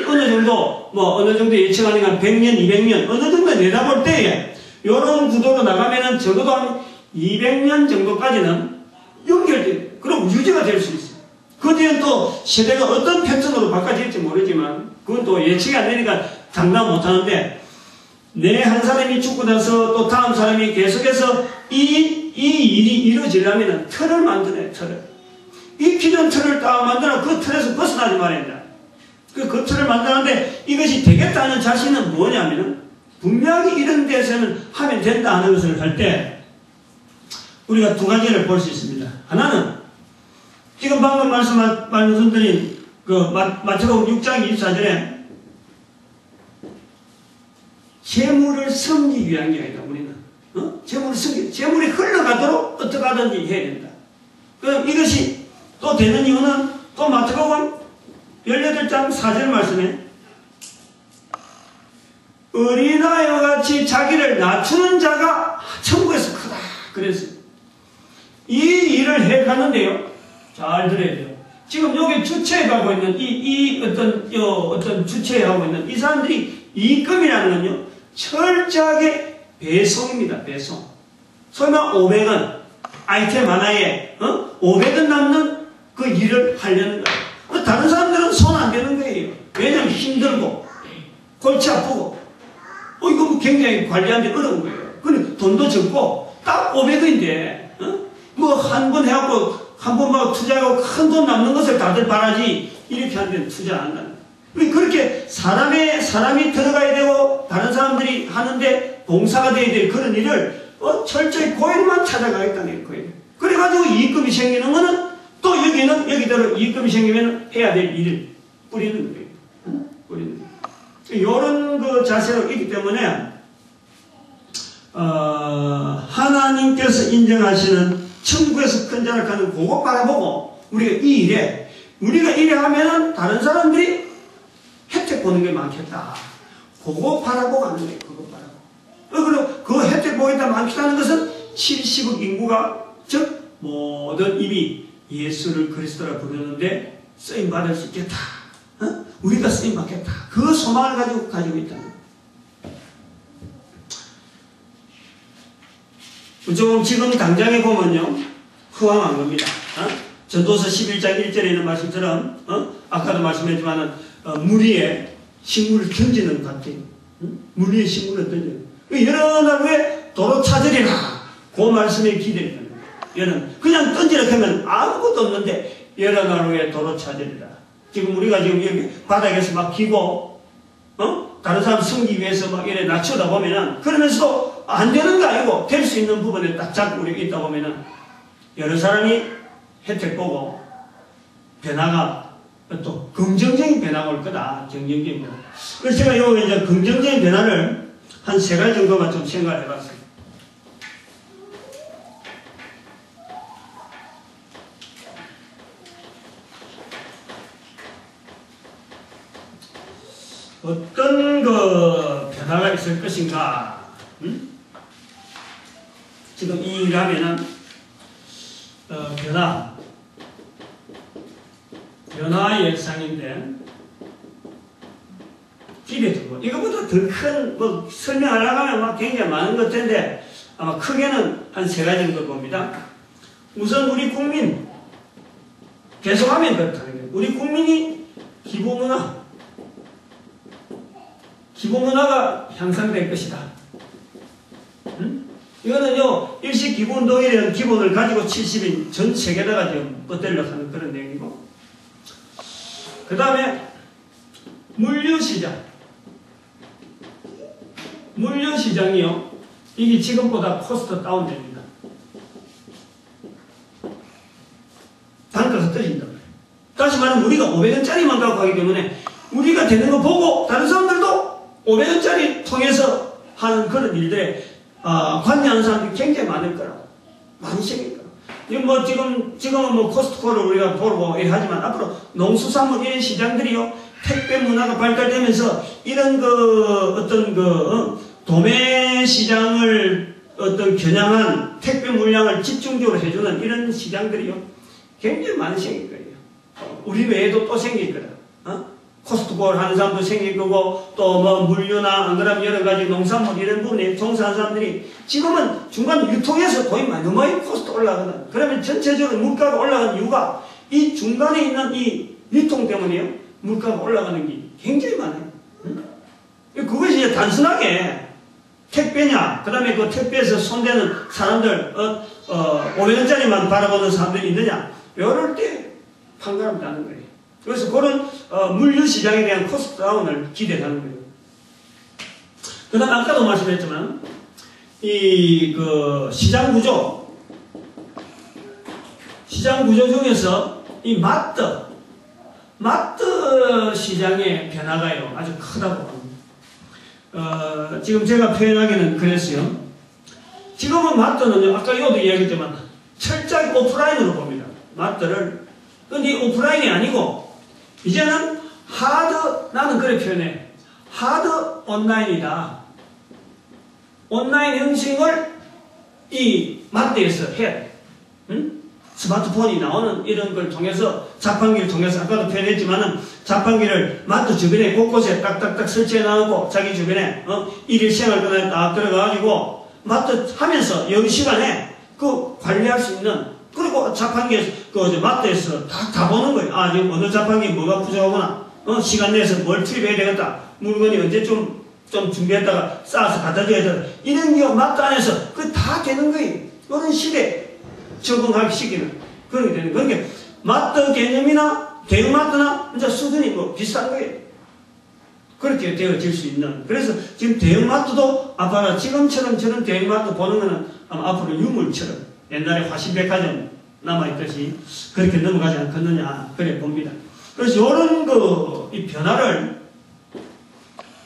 어느 정도 예측하니까 100년, 200년 어느 정도 내다볼 때에 이런 구도로 나가면은 적어도 한 200년 정도까지는 연결돼 그럼 유지가 될 수 있어요. 그 뒤엔 또 시대가 어떤 패턴으로 바꿔질지 모르지만 그건 또 예측이 안 되니까 장담 못 하는데 내 한 사람이 죽고 나서 또 다음 사람이 계속해서 이 일이 이루어지려면 틀을 만드네, 틀을. 이 기존 틀을 딱 만들어 그 틀에서 벗어나지 말아야 된다. 그 틀을 만드는데 이것이 되겠다는 자신은 뭐냐면은 분명히 이런 데서는 하면 된다 하는 것을 할 때 우리가 두 가지를 볼 수 있습니다. 하나는 지금 방금 말씀드린 그 마태복음 6장 24절에 재물을 섬기기 위한 게 아니라 우리는 재물이 흘러가도록 어떻게 하든지 해야 된다. 그럼 이것이 또 되는 이유는 또 마태복음 18장 4절 말씀에 어린아이와 같이 자기를 낮추는 자가 천국에서 크다 그랬어요. 이 일을 해가는데요. 잘 들어야 돼요. 지금 여기 주체하고 있는 어떤 주체하고 있는 이 사람들이 이금이라는 건요. 철저하게 배송입니다. 배송. 소위 말 500원 아이템 하나에 500원 남는 그 일을 하려는 거예요. 다른 사람들은 손 안 대는 거예요. 왜냐하면 힘들고 골치 아프고 이거 굉장히 관리하기 어려운 거예요. 근데 돈도 적고 딱 500원인데 뭐 한 번 해갖고 한 번 막 투자하고 큰 돈 남는 것을 다들 바라지 이렇게 하는 데는 투자 안 한다는 거예요. 그렇게 사람이 들어가야 되고 다른 사람들이 하는데 봉사가 돼야 될 그런 일을 철저히 고일만 찾아가겠다는 거예요. 그래가지고 이익금이 생기는 거는 또 여기대로 이익금이 생기면 해야 될 일을 뿌리는 거예요. 뿌리는 거예요. 이런 그 자세로 있기 때문에 하나님께서 인정하시는 천국에서 큰 자를 가는 그거 바라보고 우리가 이 일에 우리가 이래 하면은 다른 사람들이 혜택 보는 게 많겠다. 그거 바라보고 하는 거예요. 그거 바라보고. 그리고 그 혜택 보겠다 많겠다는 것은 70억 인구가 즉 모든 입이 예수를 그리스도라 부르는데 쓰임 받을 수 있겠다. 우리가 쓰임 받겠다. 그 소망을 가지고 있다. 조금 지금 당장에 보면요 후황한 겁니다. 전도서 11장 1절에 있는 말씀처럼 아까도 말씀했지만 물 위에 식물을 던지는 것 같아요. 물 위에 식물을 던져요. 여러 날 후에 도로 찾으리라. 그 말씀에 기대는 여러분 그냥 던지라 하면 아무것도 없는데 여러 날 후에 도로 찾으리라. 지금 우리가 지금 여기 바닥에서 막 기고 다른 사람 숨기 위해서 막 이래 낮추다 보면은 그러면서도 안 되는 거 아니고 될 수 있는 부분에 딱 잡고 우리가 있다 보면은 여러 사람이 혜택 보고 변화가 또 긍정적인 변화가 올 거다. 긍정적인 변화. 그래서 제가 요 이제 긍정적인 변화를 한 3가지 정도만 좀 생각을 해봤어요. 어떤 그 변화가 있을 것인가? 지금 이 일을 하면은 변화의 일상인데 기대되고 이거보다 더 큰 뭐 설명하려고 하면 막 굉장히 많은 것 텐데 아마 크게는 한 3가지 정도 봅니다. 우선 우리 국민 계속하면 그렇다는 거예요. 우리 국민이 기본문화가 향상될 것이다. 이거는요, 일식기본동일이라는 기본을 가지고 70인 전 세계다가 지금 뻗대려고 하는 그런 내용이고, 그 다음에 물류시장. 물류시장이요, 이게 지금보다 코스트 다운됩니다. 단가가 떨어진다. 다시 말하면 우리가 500원짜리만 갖고 가기 때문에 우리가 되는 거 보고 다른 사람들도 500원짜리 통해서 하는 그런 일들에 관여하는 사람들이 굉장히 많을 거라고. 많이 생길 거라고. 지금은 뭐 코스트코를 우리가 보고 하지만 앞으로 농수산물 이런 시장들이요, 택배 문화가 발달되면서 이런 도매 시장을 겨냥한 택배 물량을 집중적으로 해주는 이런 시장들이요, 굉장히 많이 생길 거예요. 우리 외에도 또 생길 거다. 코스트코를 하는 사람도 생길 거고, 또 뭐 물류나 안 그러면 여러 가지 농산물 이런 부분에 종사하는 사람들이 지금은 중간 유통에서 돈이 너무 많이 코스트 올라가거든. 그러면 전체적으로 물가가 올라가는 이유가 이 중간에 있는 이 유통 때문에요. 물가가 올라가는 게 굉장히 많아요. 그것이 이제 단순하게 택배냐, 그 다음에 그 택배에서 손대는 사람들, 500원짜리만 바라보는 사람들이 있느냐, 이럴 때 판가름다는 거예요. 그래서 그런 물류시장에 대한 코스트 다운을 기대하는 거예요. 그 다음 아까도 말씀했지만 시장 구조 중에서 이 마트 시장의 변화가요 아주 크다고 합니다. 지금 제가 표현하기는 그랬어요. 지금은 마트는요, 아까 이것도 이야기했지만 철저히 오프라인으로 봅니다. 마트를. 근데 이 오프라인이 아니고 이제는 나는 그렇게 표현해. 하드 온라인이다. 온라인 형식을 이 마트에서 해야 돼. 스마트폰이 나오는 이런 걸 통해서, 자판기를 통해서, 아까도 표현했지만은, 자판기를 마트 주변에 곳곳에 딱딱딱 설치해 놔놓고, 자기 주변에, 일일 생활 끝나에 딱 들어가가지고, 마트 하면서, 영시간에 관리할 수 있는, 그리고 자판기에서, 마트에서 다 보는 거예요. 지금 어느 자판기 뭐가 부족하구나. 시간 내에서 뭘 투입해야 되겠다. 물건이 언제 좀 준비했다가 쌓아서 갖다 줘야 되겠다. 이런 게 마트 안에서 다 되는 거예요. 이런 시대에 적응하기 시기는 그런 게 되는 거예요. 그러니까 마트 개념이나 대형마트나 이제 수준이 비슷한 거예요. 그렇게 되어질 수 있는. 그래서 지금 대형마트도 아빠가 지금처럼 저런 대형마트 보는 거는 아마 앞으로 유물처럼 옛날에 화신백화점 남아있듯이 그렇게 넘어가지 않겠느냐, 그래 봅니다. 그래서 이런 이 변화를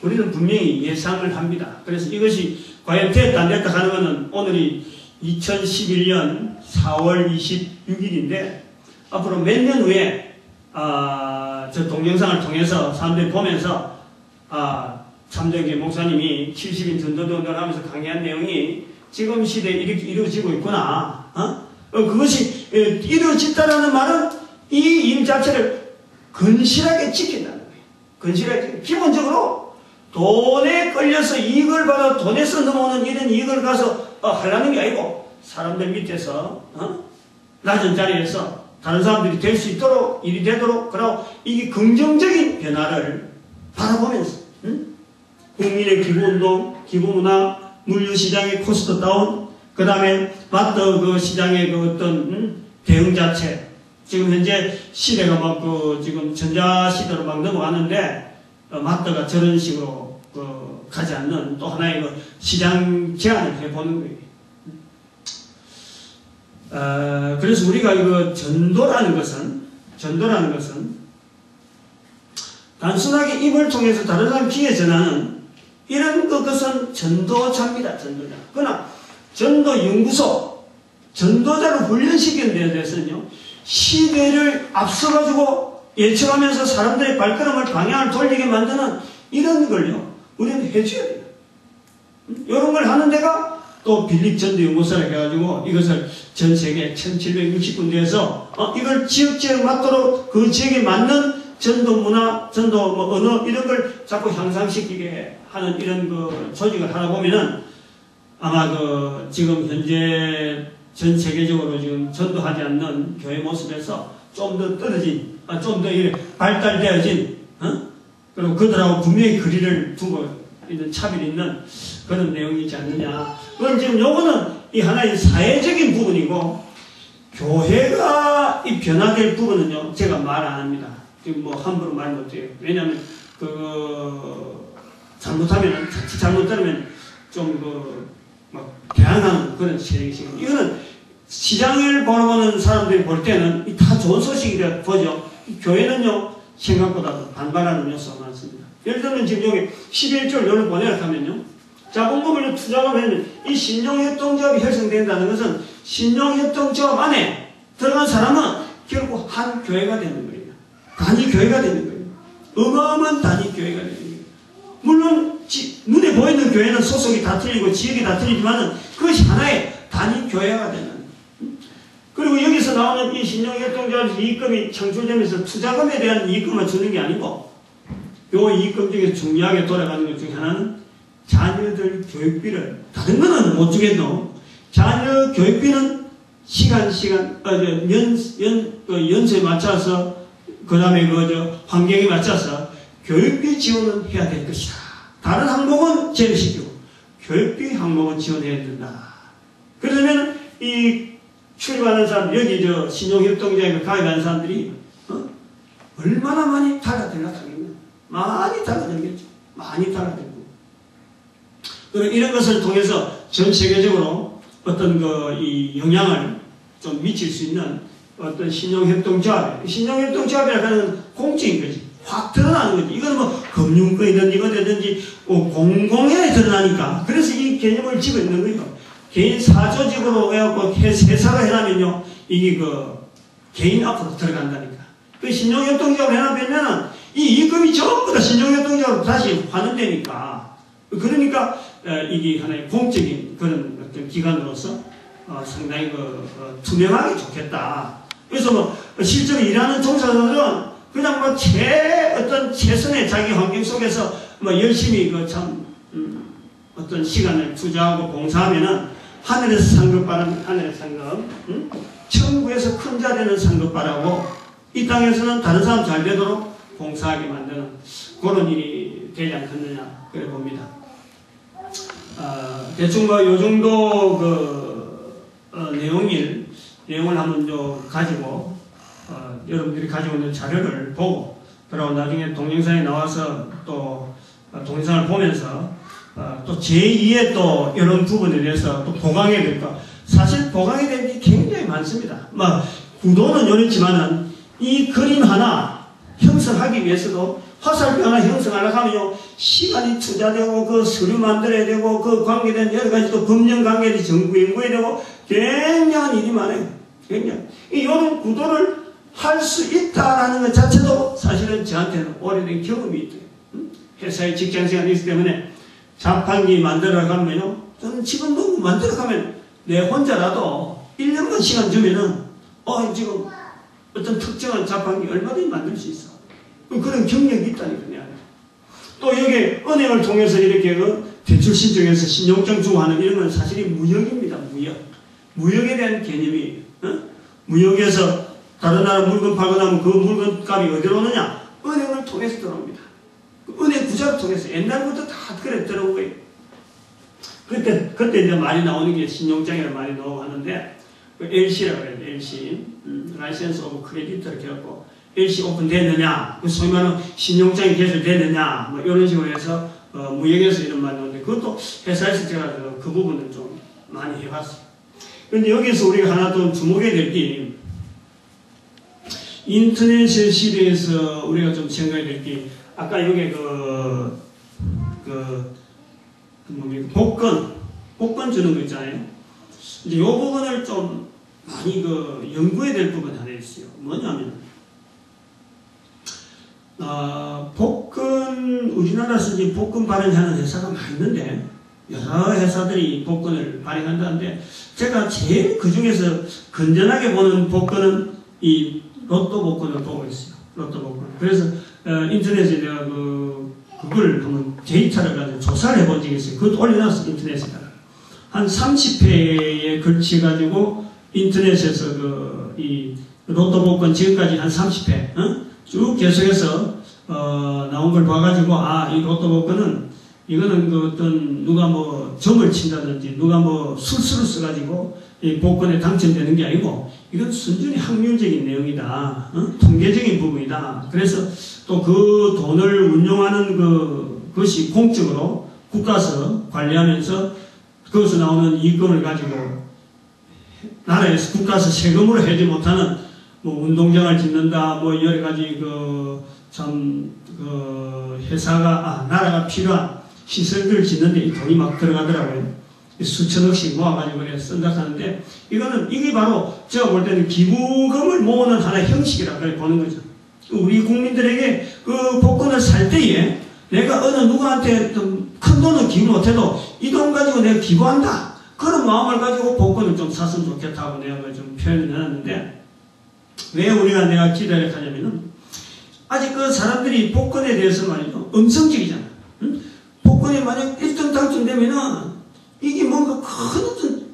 우리는 분명히 예상을 합니다. 그래서 이것이 과연 됐다 안 됐다 하는 것은 오늘이 2011년 4월 26일인데 앞으로 몇 년 후에 저 동영상을 통해서 사람들이 보면서 참정계 목사님이 70인 전도전도를 하면서 강의한 내용이 지금 시대에 이렇게 이루어지고 있구나. 그것이 이루어졌다라는 말은 이 일 자체를 건실하게 지킨다는 거예요. 건실하게. 기본적으로 돈에 끌려서 이익을 받아 돈에서 넘어오는 이런 이익을 가서 하려는 게 아니고 사람들 밑에서 낮은 자리에서 다른 사람들이 될 수 있도록 일이 되도록 그러고 이게 긍정적인 변화를 바라보면서 국민의 기본운동, 기본문화, 물류시장의 코스트 다운, 그 다음에 마트 그 시장의 그 어떤 대응 자체. 지금 현재 시대가 막 지금 전자시대로 막 넘어가는데 마트가 저런 식으로 가지 않는 또 하나의 그 시장 제한을 해보는 거예요. 그래서 우리가 이거 전도라는 것은 단순하게 입을 통해서 다른 사람 귀에 전하는 이런 것은 전도자입니다. 전도자. 그러나 전도연구소, 전도자를 훈련시키는 데 대해서는요, 시대를 앞서가지고 예측하면서 사람들의 발걸음을 방향을 돌리게 만드는 이런 걸요, 우리는 해줘야 돼요. 이런 걸 하는 데가 또 빌립 전도연구소를 해가지고 이것을 전 세계 1760군데에서 이걸 지역지역 맞도록 그 지역에 맞는 전도 문화, 전도 뭐 언어 이런 걸 자꾸 향상시키게 하는 이런 그 조직을 하다 보면은 아마 그 지금 현재 전 세계적으로 지금 전도하지 않는 교회 모습에서 좀 더 떨어진, 좀 더 발달되어진, 그리고 그들하고 분명히 거리를 두고 있는 차별이 있는 그런 내용이지 않느냐. 그건 지금 요거는 이 하나의 사회적인 부분이고, 교회가 이 변화될 부분은요, 제가 말 안 합니다. 지금 뭐 함부로 말 못해요. 왜냐하면 잘못하면, 자칫 잘못 들으면 좀 막 대항하는 그런 세력이시거든요. 이거는 시장을 보는 사람들이 볼 때는 다 좋은 소식이라 보죠. 교회는요, 생각보다 반발하는 요소가 많습니다. 예를 들면 지금 여기 11절 요를 보내라 하면요, 자본금을 투자하면 이 신용협동조합이 형성된다는 것은 신용협동조합 안에 들어간 사람은 결국 한 교회가 되는 거예요. 단위교회가 되는 거예요. 어마어마한 단위교회가 되는 거예요. 물론 눈에 보이는 교회는 소속이 다 틀리고 지역이 다 틀리지만 그것이 하나의 단위교회가 되는. 그리고 여기서 나오는 이 신용협동조합에서 이익금이 창출되면서 투자금에 대한 이익금을 주는 게 아니고, 요 이익금 중에 중요하게 돌아가는 것 중에 하나는 자녀들 교육비를, 다른 거는 못 주겠노. 자녀 교육비는 연세에 맞춰서, 그 다음에 환경에 맞춰서 교육비 지원은 해야 될 것이다. 다른 항목은 제외시키고, 교육비 항목은 지원해야 된다. 그러면 이 출입하는 사람, 여기 신용협동조합에 가입하는 사람들이, 얼마나 많이 달라들려고 하겠냐. 많이 달라들겠죠. 많이 달라들고. 그리고 이런 것을 통해서 전 세계적으로 어떤 이 영향을 좀 미칠 수 있는 어떤 신용협동조합이라고 하는 공적인 거지. 확 드러나는 거지. 이건 뭐 금융권이든지 이거든지 공공연히 드러나니까. 그래서 이 개념을 집어넣는 거예요. 개인 사조직으로 해갖고 회사를 해놔면요, 이게 개인 앞으로 들어간다니까. 그 신용협동조합을 해놔면은 이 이익금이 전부 다 신용협동조합으로 다시 환원되니까. 그러니까 이게 하나의 공적인 그런 어떤 기관으로서 상당히 투명하게 좋겠다. 그래서 뭐 실제로 일하는 종사자들은 그냥 뭐 최선의 자기 환경 속에서 뭐 열심히 어떤 시간을 투자하고 봉사하면은 하늘에서 상급받은 하늘의 상급, 천국에서 큰 자 되는 상급받고 이 땅에서는 다른 사람 잘 되도록 봉사하게 만드는 그런 일이 되지 않겠느냐 그래 봅니다. 대충 요 정도 내용을 한번 좀 가지고 여러분들이 가지고 있는 자료를 보고, 그리고 나중에 동영상에 나와서 또 동영상을 보면서 또 제2의 또 이런 부분에 대해서 또 보강해야 될까. 사실 보강해야 될 게 굉장히 많습니다. 구도는 이렇지만은 이 그림 하나 형성하기 위해서도 화살표 하나 형성하려고 하면요, 시간이 투자되고 그 서류 만들어야 되고 그 관계된 여러 가지 또 법령 관계를 정부 연구해야 되고 굉장한 일이 많아요. 굉장히. 이런 구도를 할 수 있다라는 것 자체도 사실은 저한테는 오래된 경험이 있대요. 회사에 직장 시간이 있기 때문에 자판기 만들어 가면요, 저는 지금도 만들어 가면 내 혼자라도 1년만 시간 주면은 지금 어떤 특정한 자판기 얼마든지 만들 수 있어. 그런 경력이 있다니까. 또 여기 은행을 통해서 이렇게 대출 신청해서 신용증 주고 하는 이런 건 사실이 무역입니다. 무역에 대한 개념이에요. 무역에서 다른 나라 물건 팔고 나면 그 물건 값이 어디로 오느냐? 은행을 통해서 들어옵니다. 은행 구조를 통해서 옛날부터 다 그래 들어온 거예요. 그때 이제 말이 나오는 게 신용장이라는 말이 나오고 하는데, 그 LC라고 그래요, LC. 라이센스 오브 크레디트 이렇게 해갖고, LC 오픈됐느냐, 그 소위 말하는 신용장이 개설됐느냐, 뭐 이런 식으로 해서, 무역에서 이런 말이 나오는데, 그것도 회사에서 제가 그 부분을 좀 많이 해봤어요. 그런데 여기서 우리가 하나 또 주목해야 될 게, 인터넷 시대에서 우리가 좀 생각해야 될 게, 아까 여기 복권 주는 거 있잖아요. 이제 요 부분을 좀 많이 연구해야 될 부분이 하나 있어요. 뭐냐면, 우리나라에서 이제 복권 발행하는 회사가 많이 있는데, 여러 회사들이 복권을 발행한다는데, 제가 제일 그 중에서 건전하게 보는 복권은 이 로또 복권을 보고 있어요. 로또 복권. 그래서, 인터넷에 내가 그걸 한번 데이터를 가지고 조사를 해본 적이 있어요. 그것도 올려놨어, 인터넷에다가. 한 30회에 걸쳐가지고, 인터넷에서 이 로또 복권 지금까지 한 30회, 쭉 계속해서, 나온 걸 봐가지고, 이 로또 복권은, 이거는 누가 뭐 점을 친다든지, 누가 뭐 술수를 써가지고, 이 복권에 당첨되는 게 아니고, 이건 순전히 확률적인 내용이다. 통계적인 부분이다. 그래서 또 그 돈을 운용하는 그것이 공적으로 국가에서 관리하면서 그것에서 나오는 이익금을 가지고 나라에서 국가에서 세금으로 해지 못하는 뭐 운동장을 짓는다, 뭐 여러 가지 회사가, 나라가 필요한 시설들을 짓는데 이 돈이 막 들어가더라고요. 수천억씩 모아가지고 그래 쓴다 하는데, 이게 바로 제가 볼 때는 기부금을 모으는 하나의 형식이라고 보는 거죠. 우리 국민들에게 그 복권을 살 때에 내가 어느 누구한테 큰 돈을 기부 못해도 이 돈 가지고 내가 기부한다, 그런 마음을 가지고 복권을 좀 샀으면 좋겠다고 내가 좀 표현을 해놨는데, 왜 내가 기대를 하냐면은, 아직 그 사람들이 복권에 대해서 말이죠, 음성적이잖아. 복권이 만약 1등 당첨되면은 이게 뭔가 큰,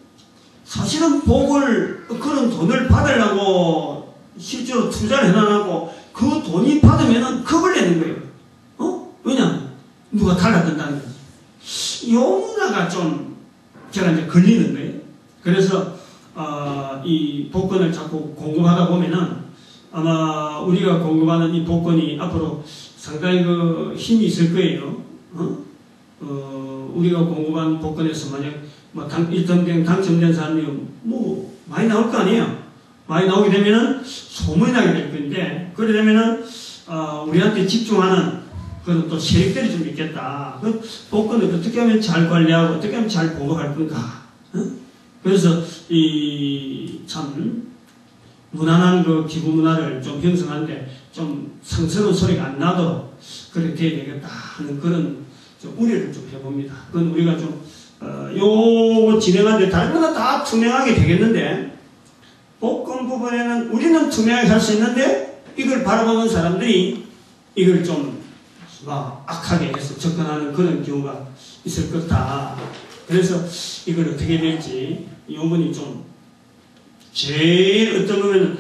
사실은 그런 돈을 받으려고 실제로 투자를 해놔고 그 돈이 받으면은 겁을 내는 거예요. 왜냐면 누가 달라든다는 거지. 요 문화가 좀 제가 이제 걸리는 거예요. 그래서 이 복권을 자꾸 공급하다 보면은 아마 우리가 공급하는 이 복권이 앞으로 상당히 힘이 있을 거예요. 우리가 공급한 복권에서 만약 1등 당첨된 사람이 많이 나올 거 아니에요. 많이 나오게 되면은 소문이 나게 될 건데, 그러게 되면은 우리한테 집중하는 그런 또 세력들이 좀 있겠다. 그 복권을 어떻게 하면 잘 관리하고 어떻게 하면 잘 보급할 건가. 그래서 참 무난한 기부 문화를 좀 형성하는데 좀 성스러운 소리가 안 나도록 그렇게 돼야 되겠다 하는 그런 좀 우려를 좀 해봅니다. 그건 우리가 좀, 요거 진행하는데 다른 거는 다 투명하게 되겠는데, 복권 부분에는 우리는 투명하게 할 수 있는데, 이걸 바라보는 사람들이 이걸 좀, 악하게 해서 접근하는 그런 경우가 있을 거다. 그래서 이걸 어떻게 될지, 이 부분이 좀, 제일 어떤 거면,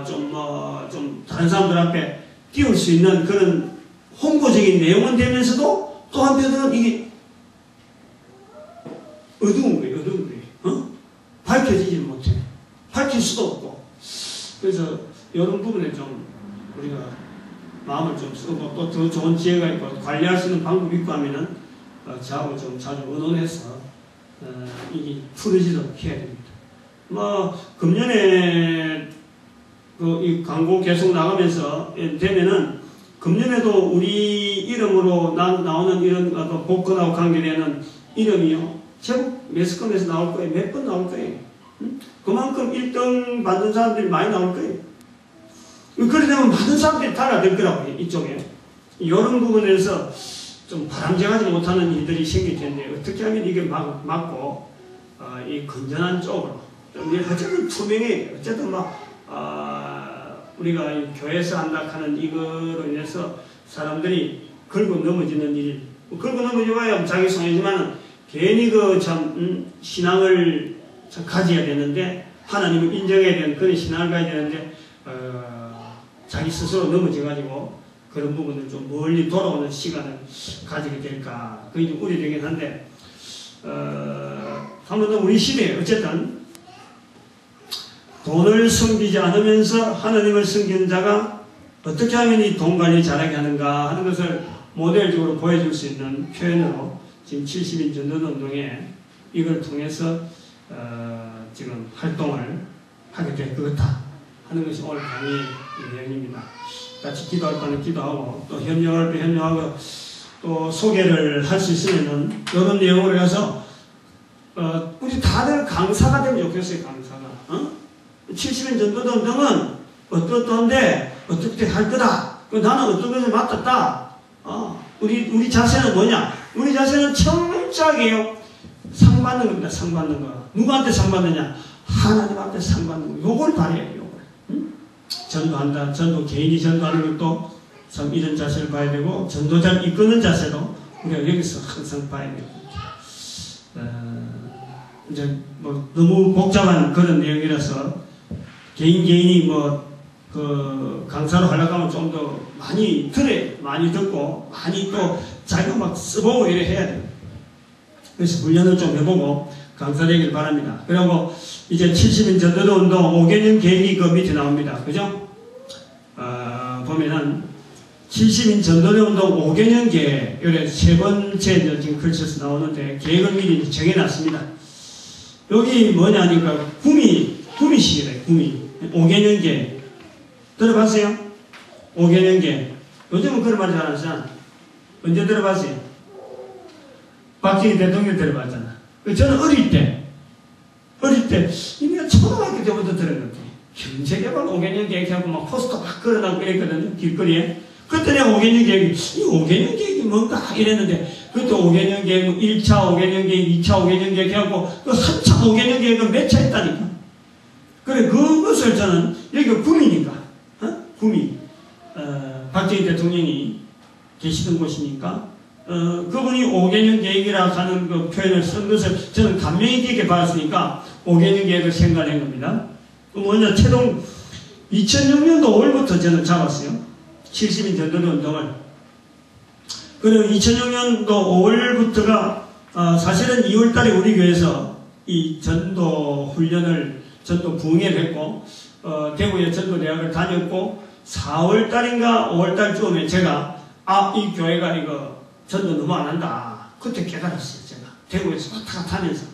좀 다른 사람들 앞에 띄울 수 있는 그런 홍보적인 내용은 되면서도 또 한편으로는 이게 어두운 거예요. 밝혀지지 못해. 밝힐 수도 없고. 그래서 이런 부분에 좀 우리가 마음을 좀 쓰고 또 더 좋은 지혜가 있고 관리할 수 있는 방법이 있고 하면은 저하고 좀 자주 의논해서 이게 풀어지도록 해야 됩니다. 금년에 이 광고 계속 나가면서 되면은 금년에도 우리 이름으로 나오는 이런 복권하고 관계되는 이름이요, 제법 매스컴에서 나올 거예요. 몇 번 나올 거예요. 그만큼 1등 받는 사람들이 많이 나올 거예요. 그래 되면 많은 사람들이 달라들 거라고요, 이쪽에. 이런 부분에서 좀 바람직하지 못하는 일들이 생길 텐데, 어떻게 하면 이게 막고, 이 건전한 쪽으로. 어쨌든 투명해. 어쨌든 우리가 교회에서 한다 하는 이거로 인해서 사람들이 걸고 넘어지는 일, 걸고 넘어져봐야 자기 손해지만은 괜히 신앙을 가져야 되는데, 하나님을 인정해야 되는 그런 신앙을 가져야 되는데, 자기 스스로 넘어져가지고 그런 부분을 좀 멀리 돌아오는 시간을 가지게 될까, 그게 좀 우려되긴 한데, 한 번 더 우리 시대에 어쨌든 돈을 섬기지 않으면서 하나님을 섬기는 자가 어떻게 하면 이 돈 관리 잘하게 하는가 하는 것을 모델적으로 보여줄 수 있는 표현으로 지금 70인 전도운동에 이걸 통해서 지금 활동을 하게 될 것 같다 하는 것이 오늘 강의의 내용입니다. 같이 기도할 바는 기도하고 또 협력할 때 협력하고 또 소개를 할 수 있으면은 이런 내용을 해서 우리 다들 강사가 되면 좋겠어요. 강사가 70인 전도운동은 어떻던데 어떻게 할 거다. 나는 어떤 것을 맡았다. 우리 자세는 뭐냐? 우리 자세는 철저하게요. 상 받는 겁니다. 상 받는 거. 누구한테 상 받느냐? 하나님한테 상 받는 거. 요걸 바래요. 요걸. 전도한다. 전도 개인이 전도하는 것도 참 이런 자세를 봐야 되고 전도자를 이끄는 자세도 우리가 여기서 항상 봐야 되고 이제 뭐 너무 복잡한 그런 내용이라서 개인이 그 강사로 하려고 하면 좀 더 많이 들어요. 많이 듣고 많이 또 자기가 막 써보고 이래 해야 돼요. 그래서 훈련을 좀 해보고 강사 되길 바랍니다. 그리고 이제 70인 전도운동 5개년 계획이 그 밑에 나옵니다. 그죠? 보면은 70인 전도운동 5개년 계획 요래 세 번째 지금 글씨에서 나오는데 계획을 미리 정해놨습니다. 여기 뭐냐니까 구미시기래. 구미 5개년 계획 들어봤어요? 5개년 계획 요즘은 그런 말 잘 안 하잖아. 언제 들어봤어요? 박정희 대통령 들어봤잖아. 저는 어릴 때 이미 초등학교 때부터 들은 것 같아요. 경제개발 5개년 계획하고 막 포스터 막 걸어놔고 이랬거든요. 길거리에. 그때 내가 5개년 계획이 이 5개년 계획이 뭔가 이랬는데 그때 5개년 계획 1차 5개년 계획 2차 5개년 계획하고 그 3차 5개년 계획은 몇 차 했다니까. 그래 그것을 저는 여기가 구미니까 구미 박정희 대통령이 계시던 곳이니까 그분이 5개년 계획이라 하는 그 표현을 쓴 것을 저는 감명 깊게 받았으니까 5개년 계획을 생각한 겁니다. 뭐냐 최종 2006년도 5월부터 저는 잡았어요. 70인 전도운동을. 그리고 2006년도 5월부터가 사실은 2월달에 우리 교회에서 이 전도 훈련을 전도 부흥회를 했고 대구에 전도대학을 다녔고 4월달인가 5월달쯤에 제가 이 교회가 이거 전도 너무 안 한다. 그때 깨달았어요. 제가 대구에서 왔다 갔다 하면서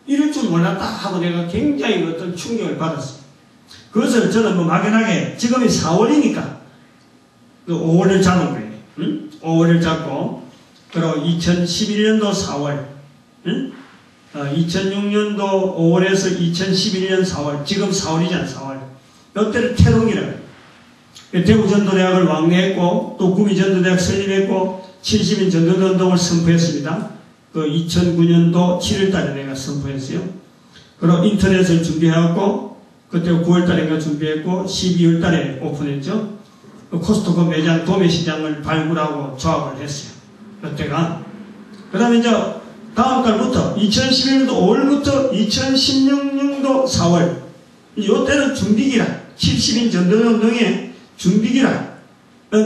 이럴 줄 몰랐다 하고 내가 굉장히 어떤 충격을 받았어요. 그것을 저는 뭐 막연하게 지금이 4월이니까 그 5월을 잡은 거예요. 5월을 잡고 그리고 2011년도 4월 2006년도 5월에서 2011년 4월 지금 4월이잖아. 4월 이때를 태동이라고 해요. 대구전도대학을 왕래했고 또 구미전도대학 설립했고 70인 전도운동을 선포했습니다. 그 2009년도 7월달에 내가 선포했어요. 그리고 인터넷을 준비해갖고 그때 9월달에 준비했고 12월달에 오픈했죠. 코스트코 매장 도매시장을 발굴하고 조합을 했어요. 그때가. 그 다음에 이제 다음 달부터 2011년도 5월부터 2016년도 4월 이때는 준비기라 70인 전도운동의 준비기라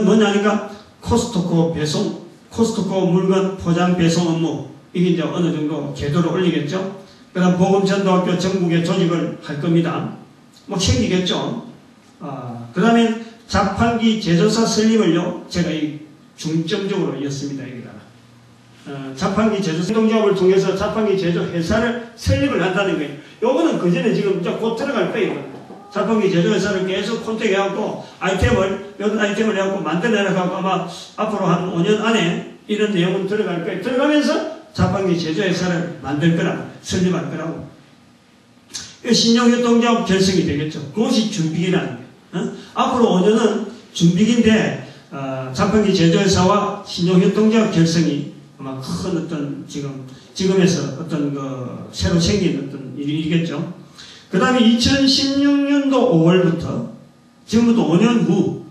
뭐냐니까 코스트코 배송 코스트코 물건 포장 배송 업무 이게 이제 어느 정도 궤도를 올리겠죠. 그 다음 복음전도학교 전국에 조직을 할 겁니다. 뭐 생기겠죠. 그 다음에 자판기 제조사 설립을요 제가 이 중점적으로 이었습니다. 여기다가 자판기 제조 동작업을 통해서 자판기 제조 회사를 설립을 한다는 거예요. 요거는 그 전에 지금 곧 들어갈 거예요. 자판기 제조 회사를 계속 콘택해갖고 여러 아이템을 해갖고 만들어내갖고 아마 앞으로 한 5년 안에 이런 내용은 들어갈 거예요. 들어가면서 자판기 제조 회사를 만들 거라고 설립할 거라고. 신용협동작업 결성이 되겠죠. 그것이 준비기라는 거예요. 앞으로 5년은 준비기인데 자판기 제조회사와 신용협동작업 결성이 아마 큰 어떤 지금에서 어떤 그 새로 생긴 어떤 일이겠죠. 그 다음에 2016년도 5월부터 지금부터 5년 후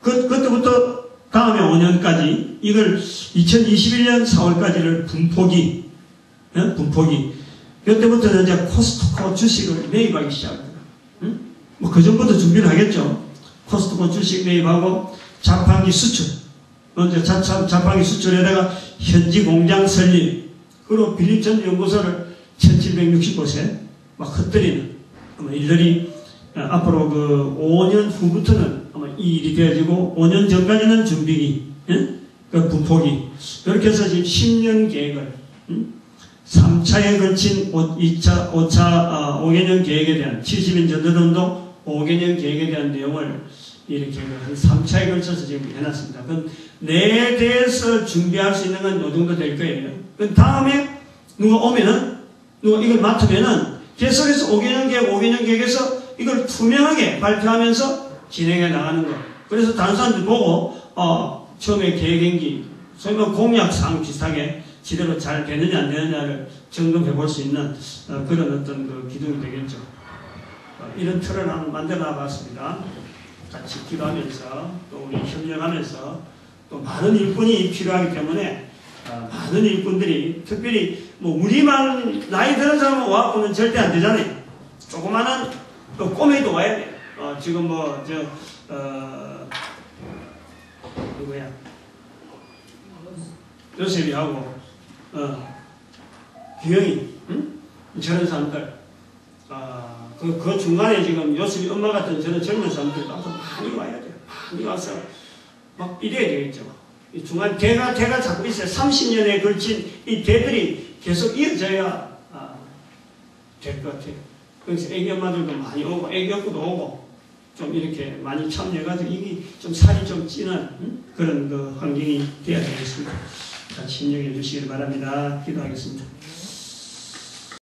그때부터 다음에 5년까지 이걸 2021년 4월까지를 분포기 그때부터는 이제 코스트코 주식을 매입하기 시작합니다. 뭐 그 전부터 준비를 하겠죠. 코스트코 주식 매입하고 자판기 수출 먼저 자판기 수출에다가 현지 공장 설립 그리고 빌립 전도연구소를 1760곳에 막 흩뜨리는 아마 일들이 앞으로 그 5년 후부터는 아마 이 일이 되어지고 5년 전까지는 준비기, 그 분포기 이렇게 해서 지금 10년 계획을 3차에 걸친 5개년 계획에 대한 70인 전도전도 5개년 계획에 대한 내용을 이렇게 한 3차에 걸쳐서 지금 해놨습니다. 그럼 내에 대해서 준비할 수 있는 건 이 정도 될 거예요. 그 다음에 누가 오면은 누가 이걸 맡으면은 계속해서 5개년 계획에서 이걸 투명하게 발표하면서 진행해 나가는 거. 그래서 다른 사람들 보고 처음에 계획행기 소위 말 공약사항 비슷하게 제대로 잘 되느냐 안 되느냐를 점검해 볼 수 있는 그런 어떤 그 기둥이 되겠죠. 이런 틀을 한번 만들어 놔봤습니다. 같이 기도하면서 또 우리 협력하면서 또 많은 일꾼이 필요하기 때문에 많은 일꾼들이 특별히 뭐 우리만 나이 드는 사람은 와갖고는 절대 안 되잖아요. 조그마한 꼬매도 와야 돼요. 지금 뭐 누구야 요셉이하고 규영이 저런 사람들 그 중간에 지금 요셉이 엄마 같은 저런 젊은 사람들도 앞으로 많이 와야 돼요. 많이 와서 막 이래야 되겠죠. 이 중간 대가 자꾸 있어요. 30년에 걸친 이 대들이 계속 이어져야 될 것 같아요. 그래서 애기 엄마들도 많이 오고 애기 업구도 오고 좀 이렇게 많이 참여해가지고 이게 좀 살이 좀 찌는 그런 그 환경이 되어야 되겠습니다. 같이 협력해 주시기 바랍니다. 기도하겠습니다.